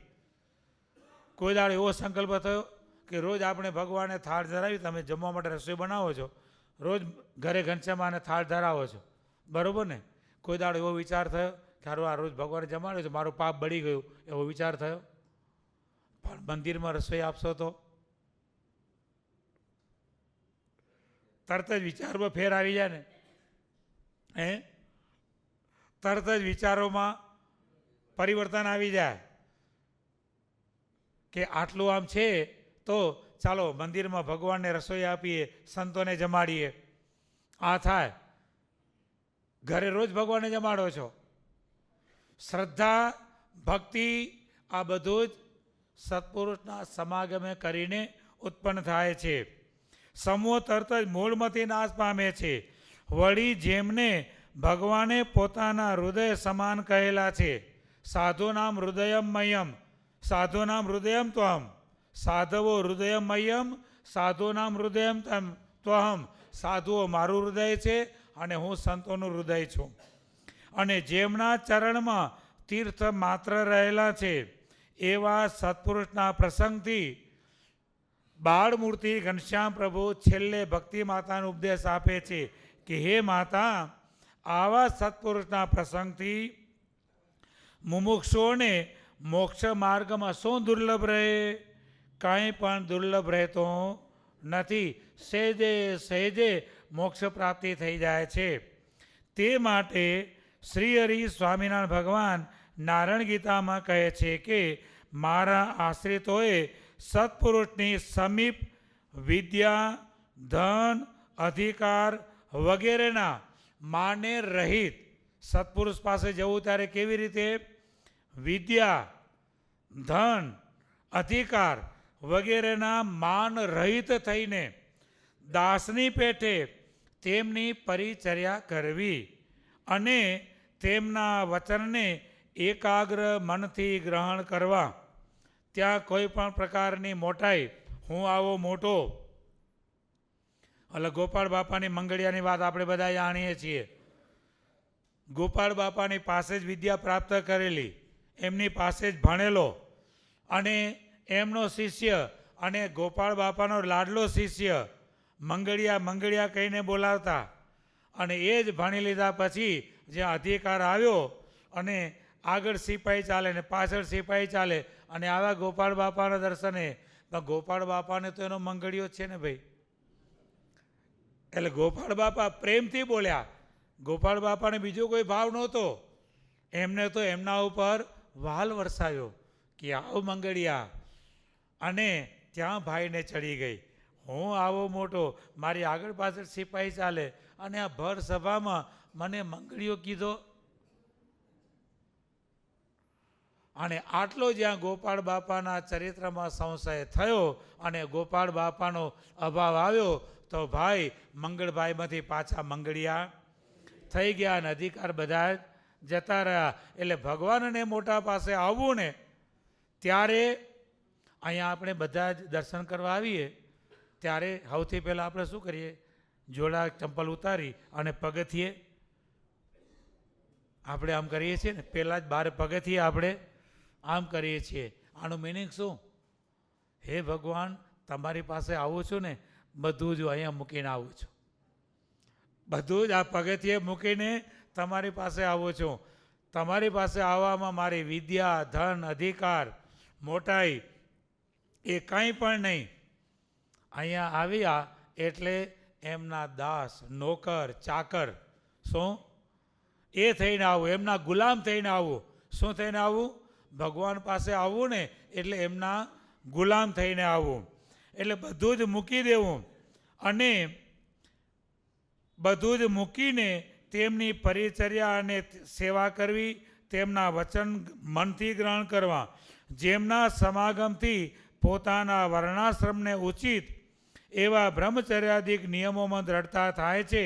કોઈ દાડો એવો સંકલ્પ થયો કે રોજ આપણે ભગવાનને થાળ ધરાવી, તમે જમવા માટે રસોઈ બનાવો છો, રોજ ઘરે ઘનશ્યામાને થાળ ધરાવો છો, બરાબર ને? કોઈ દાડો એવો વિચાર થયો કે સારું આ રોજ ભગવાને જમાડ્યો છે, મારું પાપ બળી ગયું, એવો વિચાર થયો? પણ મંદિરમાં રસોઈ આપશો તો તરત જ વિચારમાં ફેર આવી જાય ને, તરત જ વિચારોમાં પરિવર્તન આવી જાય કે આટલું આમ છે તો ચાલો મંદિરમાં ભગવાનને રસોઈ આપીએ, સંતોને જમાડીએ. આ થાય. ઘરે રોજ ભગવાનને જમાડો છો. શ્રદ્ધા, ભક્તિ આ બધું જ સત્પુરુષના સમાગમે કરીને ઉત્પન્ન થાય છે. સમૂહ તરત જ મૂળમાંથી નાશ પામે છે. વળી જેમને ભગવાને પોતાના હૃદય સમાન કહેલા છે, સાધુનામ હૃદયમયમ, સાધુનામ હૃદયમ ત્વહમ, સાધવો હૃદયમયમ, સાધુનામ હૃદયમ ત્વહમ. સાધુઓ મારું હૃદય છે અને હું સંતોનું હૃદય છું. અને જેમના ચરણમાં તીર્થ માત્ર રહેલા છે એવા સત્પુરુષના પ્રસંગથી બાળમૂર્તિ ઘનશ્યામ પ્રભુ છેલ્લે ભક્તિ માતાનો ઉપદેશ આપે છે કે હે માતા, આવા સત્પુરુષના પ્રસંગથી મુમુક્ષુઓને મોક્ષ માર્ગમાં શું દુર્લભ રહે? કાંઈ પણ દુર્લભ રહેતો નથી. સહેજે સહેજે મોક્ષ પ્રાપ્તિ થઈ જાય છે. તે માટે શ્રી હરિ સ્વામિનારાયણ ભગવાન નારાયણ ગીતામાં કહે છે કે મારા આશ્રિતોએ સત્પુરુષની સમીપ વિદ્યા, ધન, અધિકાર વગેરેના માને રહિત. સત્પુરુષ પાસે જવું ત્યારે કેવી રીતે? વિદ્યા, ધન, અધિકાર વગેરેના માન રહિત થઈને દાસની પેઠે તેમની પરિચર્યા કરવી અને તેમના વચનને એકાગ્ર મનથી ગ્રહણ કરવા. ત્યાં કોઈ પણ પ્રકારની મોટાઈ, હું આવો મોટો, એટલે ગોપાળ બાપાની મંગળિયાની વાત આપણે બધા જાણીએ છીએ. ગોપાળ બાપાની પાસે જ વિદ્યા પ્રાપ્ત કરેલી, એમની પાસે જ ભણેલો અને એમનો શિષ્ય અને ગોપાળ બાપાનો લાડલો શિષ્ય મંગળિયા મંગળિયા કહીને બોલાવતા. અને એ જ ભણી લીધા પછી જે અધિકાર આવ્યો અને આગળ સિપાહી ચાલે ને પાછળ સિપાહી ચાલે અને આવા ગોપાળ બાપાના દર્શને, ગોપાળ બાપાને તો એનો મંગળિયો છે ને ભાઈ. એટલે ગોપાળ બાપા પ્રેમથી બોલ્યા. ગોપાળ બાપાને બીજો કોઈ ભાવ નહોતો. એમને તો એમના ઉપર વાલ વરસાવ્યો કે આવો મંગળિયા. અને ત્યાં ભાઈને ચડી ગઈ, હું આવો મોટો, મારી આગળ પાછળ સિપાહી ચાલે અને આ ભર સભામાં મને મંગળિયો કીધો. અને આટલો જ્યાં ગોપાળ બાપાના ચરિત્રમાં સંશય થયો અને ગોપાળ બાપાનો અભાવ આવ્યો તો ભાઈ મંગળભાઈમાંથી પાછા મંગળિયા થઈ ગયા અને અધિકાર બધા જતા રહ્યા. એટલે ભગવાનને મોટા પાસે આવવું ને ત્યારે અહીંયા આપણે બધા જ દર્શન કરવા આવીએ ત્યારે સૌથી પહેલાં આપણે શું કરીએ? જોડા ચંપલ ઉતારી અને પગથિયે આપણે આમ કરીએ છીએ ને, પહેલાં જ 12 પગથિયે આપણે આમ કરીએ છીએ. આનું મિનિંગ શું? હે ભગવાન, તમારી પાસે આવું છું ને, બધું જ અહીંયા મૂકીને આવું છું. બધું જ આ પગથિયે મૂકીને તમારી પાસે આવું છું. તમારી પાસે આવવામાં મારી વિદ્યા, ધન, અધિકાર, મોટાઈ એ કંઈ પણ નહીં. અહીંયા આવ્યા એટલે એમના દાસ, નોકર, ચાકર, શું એ થઈને આવું, એમના ગુલામ થઈને આવું. શું થઈને આવું? ભગવાન પાસે આવવું ને એટલે એમના ગુલામ થઈને આવવું. એટલે બધું જ મૂકી દેવું અને બધું જ મૂકીને તેમની પરિચર્યા અને સેવા કરવી, તેમના વચન મનથી ગ્રહણ કરવા. જેમના સમાગમથી પોતાના વર્ણાશ્રમને ઉચિત એવા બ્રહ્મચર્યાદિક નિયમોમાં દ્રઢતા થાય છે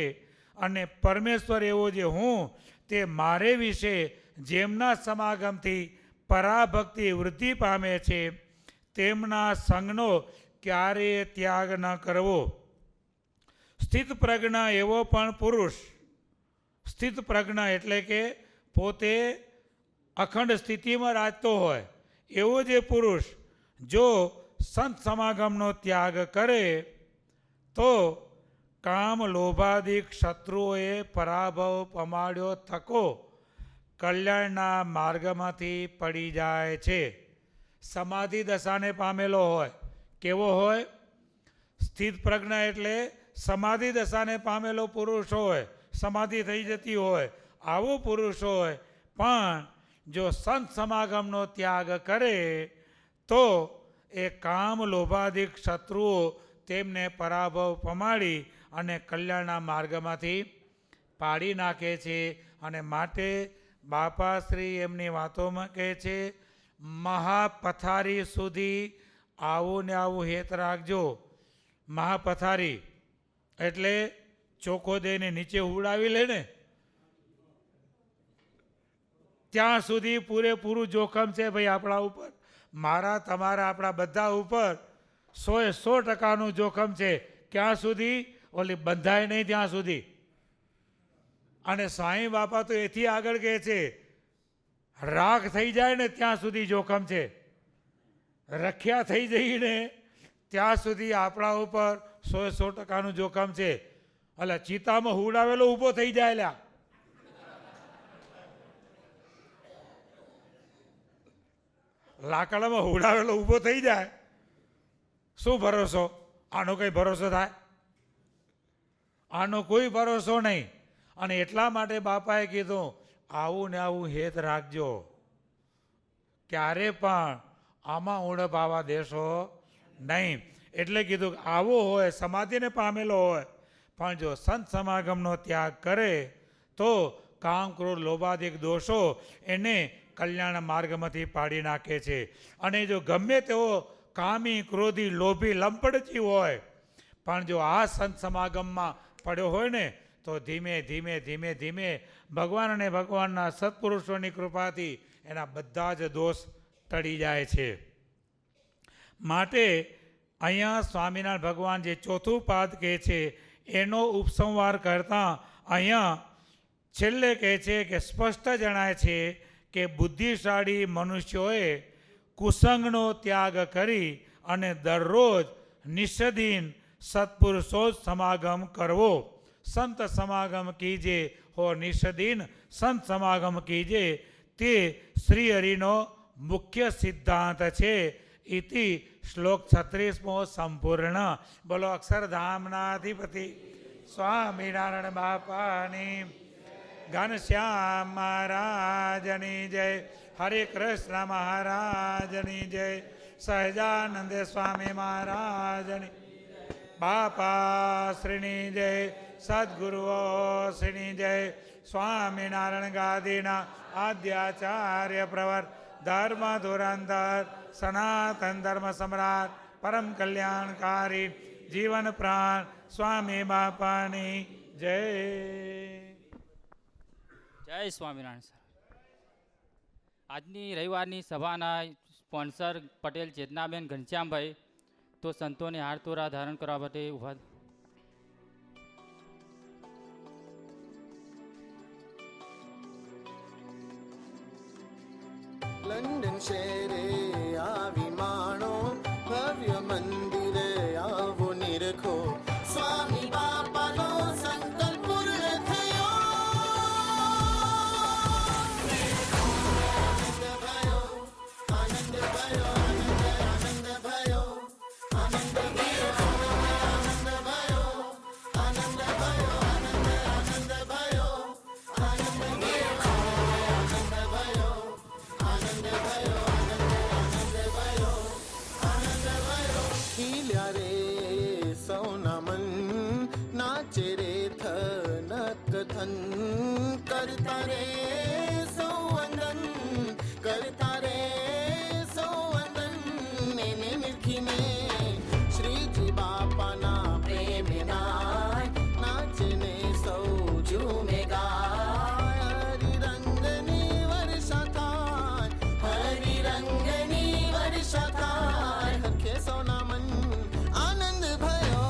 અને પરમેશ્વર એવો જે હું તે મારે વિશે જેમના સમાગમથી પરાભક્તિ વૃદ્ધિ પામે છે તેમના સંગનો ક્યારેય ત્યાગ ન કરવો. સ્થિત પ્રજ્ઞ એવો પણ પુરુષ, સ્થિત પ્રજ્ઞ એટલે કે પોતે અખંડ સ્થિતિમાં રાજતો હોય એવો જે પુરુષ જો સંત સમાગમનો ત્યાગ કરે તો કામ લોભાદિક શત્રુઓએ પરાભવ પમાડ્યો થકો કલ્યાણના માર્ગમાંથી પડી જાય છે. સમાધિ દશાને પામેલો હોય. કેવો હોય? સ્થિત પ્રજ્ઞ એટલે સમાધિ દશાને પામેલો પુરુષ હોય, સમાધિ થઈ જતી હોય, આવો પુરુષ હોય, પણ જો સંત સમાગમનો ત્યાગ કરે તો એ કામ લોભાધિક શત્રુઓ તેમને પરાભવ પમાડી અને કલ્યાણના માર્ગમાંથી પાડી નાખે છે. અને માટે બાપાશ્રી એમની વાતોમાં કહે છે, મહાપથારી સુધી આવું ને આવું હેત રાખજો. મહાપથારી એટલે ચોખ્ખો દઈને નીચે ઉડાવી લે ને, ત્યાં સુધી પૂરેપૂરું જોખમ છે ભાઈ આપણા ઉપર, મારા તમારા આપણા બધા ઉપર 100% જોખમ છે. ક્યાં સુધી? ઓલી બંધાય નહીં ત્યાં સુધી. અને સાંઈ બાપા તો એથી આગળ કહે છે, રાખ થઈ જાય ને ત્યાં સુધી જોખમ છે, રખ્યા થઈ જઈને ત્યાં સુધી આપણા ઉપર 100% જોખમ છે. એટલે ચિતામાં હુડાવેલો ઊભો થઈ જાય લ્યા, લાકડામાં હુડાવેલો ઊભો થઈ જાય, શું ભરોસો? આનો કઈ ભરોસો થાય? આનો કોઈ ભરોસો નહીં. અને એટલા માટે બાપાએ કીધું આવું ને આવું હેત રાખજો, ક્યારે પણ આમાં ઉણપ આવવા દેશો નહીં. એટલે કીધું કે આવો હોય, સમાધિને પામેલો હોય, પણ જો સંત સમાગમનો ત્યાગ કરે તો કામ ક્રોધ લોભાદિક દોષો એને કલ્યાણ માર્ગમાંથી પાડી નાખે છે. અને જો ગમે તેવો કામી ક્રોધી લોભી લંપડચી હોય, પણ જો આ સંત સમાગમમાં પડ્યો હોય ને તો ધીમે ધીમે ધીમે ધીમે ભગવાન અને ભગવાનના સત્પુરુષોની કૃપાથી એના બધા જ દોષ ટળી જાય છે. માટે અહીંયા સ્વામિનારાયણ ભગવાન જે ચોથું પાદ કહે છે એનો ઉપસંહાર કરતાં અહીંયા છેલ્લે કહે છે કે સ્પષ્ટ જણાય છે કે બુદ્ધિશાળી મનુષ્યોએ કુસંગનો ત્યાગ કરી અને દરરોજ નિષદીન સત્પુરુષો સમાગમ કરવો. સંત સમાગમ કીજે હો નિષદીન સંત સમાગમ કીજે, તે શ્રી હરિનો મુખ્ય સિદ્ધાંત છે. ઇતિ શ્લોક 36મો સંપૂર્ણ. બોલો અક્ષરધામના અધિપતિ સ્વામિનારાયણ બાપાની, ઘનશ્યામ મહારાજની જય, હરે કૃષ્ણ મહારાજની જય, સહજાનંદ સ્વામી મહારાજની, બાપા શ્રીની જય, સદગુરુઓ શ્રીની જય. સ્વામિનારાયણ ગાદીના આદ્યાચાર્ય પ્રવર, ધર્મ ધુરંધર, સનાતન ધર્મ સમ્રાટ, પરમ કલ્યાણકારી, જીવન પ્રાણ સ્વામી બાપાની જય. જય સ્વામિનારાયણ સર. આજની રવિવારની સભાના સ્પોન્સર પટેલ ચેતનાબેન ઘનશ્યામભાઈ તો સંતોને હાર તોરા ધારણ કરવા માટે ઉભા. લંડન શહેરે આવી માણો, ભવ્ય મંદિરે આવો નિરખો, સ્વામી બાપાનો સંકલ્પ પૂર્ણ થયો. આનંદ ભયો, આનંદ ભયો, આનંદ ભયો, આનંદ ભયો, આનંદ ભયો, આનંદ ભયો, આનંદ ભયો, આનંદ ભયો, આનંદ ભયો, આનંદ ભયો. ખીલ્યા રે સૌના મન, નાચે રે થનક થન, કરતા રે સૌ વંદન, કરતા રે સૌ વંદન. મેને મીઠીને શ્રીજી બાપાના પ્રેમે નાય, નાચે ને સૌ ઝૂમે ગાય. હરિરંગની વર્ષા થાય, હરિરંગની વર્ષા થાય, હરખે સૌના મન આનંદ ભયો,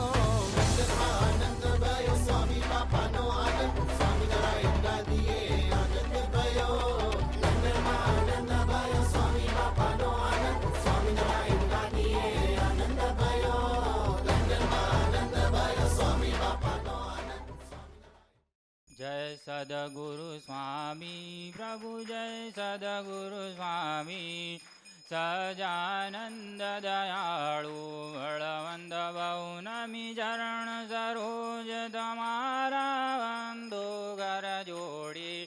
આનંદ ભયો. સ્વામી બાપાનો આનંદ, સ્વામિનારાયણ ગાદીએ આનંદ ભયો, આનંદ ભયો. સ્વામી બાપાનો આનંદ, સ્વામિનારાયણ ગાદીએ આનંદ ભયો, આનંદ ભયો. સ્વામી બાપાનો આનંદ. જય સદગુરુ સ્વામી પ્રભુ, જય સદગુરુ સ્વામી, સજાનંદ દયાળુ બળવંત બહુ નમી ચરણ સરોજ તમારા વંદો કર જોડી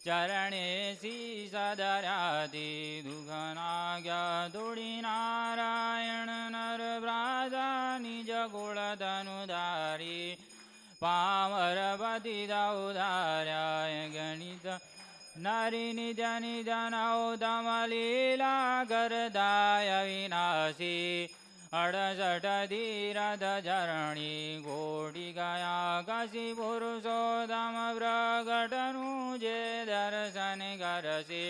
ચરણે શીશ ધર્યાથી દુઃખ નાગ્યા દોડી નારાયણ નર બ્રાજા નિજ કુળ ધનુધારી પામરપતિ દૌધાર્યાય ગણિત નારી નિજ નિજ નૌતમ લીલા કરદાય વિનાશી 68 ધીરથ ચરણી કોટી ગયા કશી પુરુષોત્તમ પ્રગટનું જે દર્શન કરશે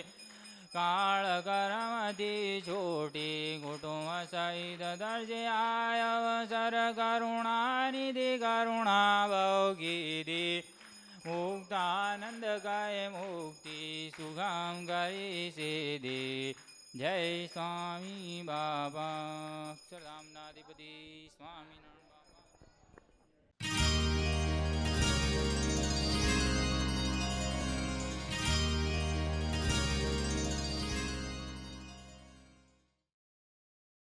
કાળ કરમથી છોટી કુટુંબ સહિત દર્શે આય અવસર કરુણાનિધિ કરુણા બહુ કીધી મુક્તાનંદ કહે મુક્તિ સુગમ કરી સિદ્ધિ જય સ્વામી બાબા અક્ષરધામનાધિપતિ સ્વામિનારાયણ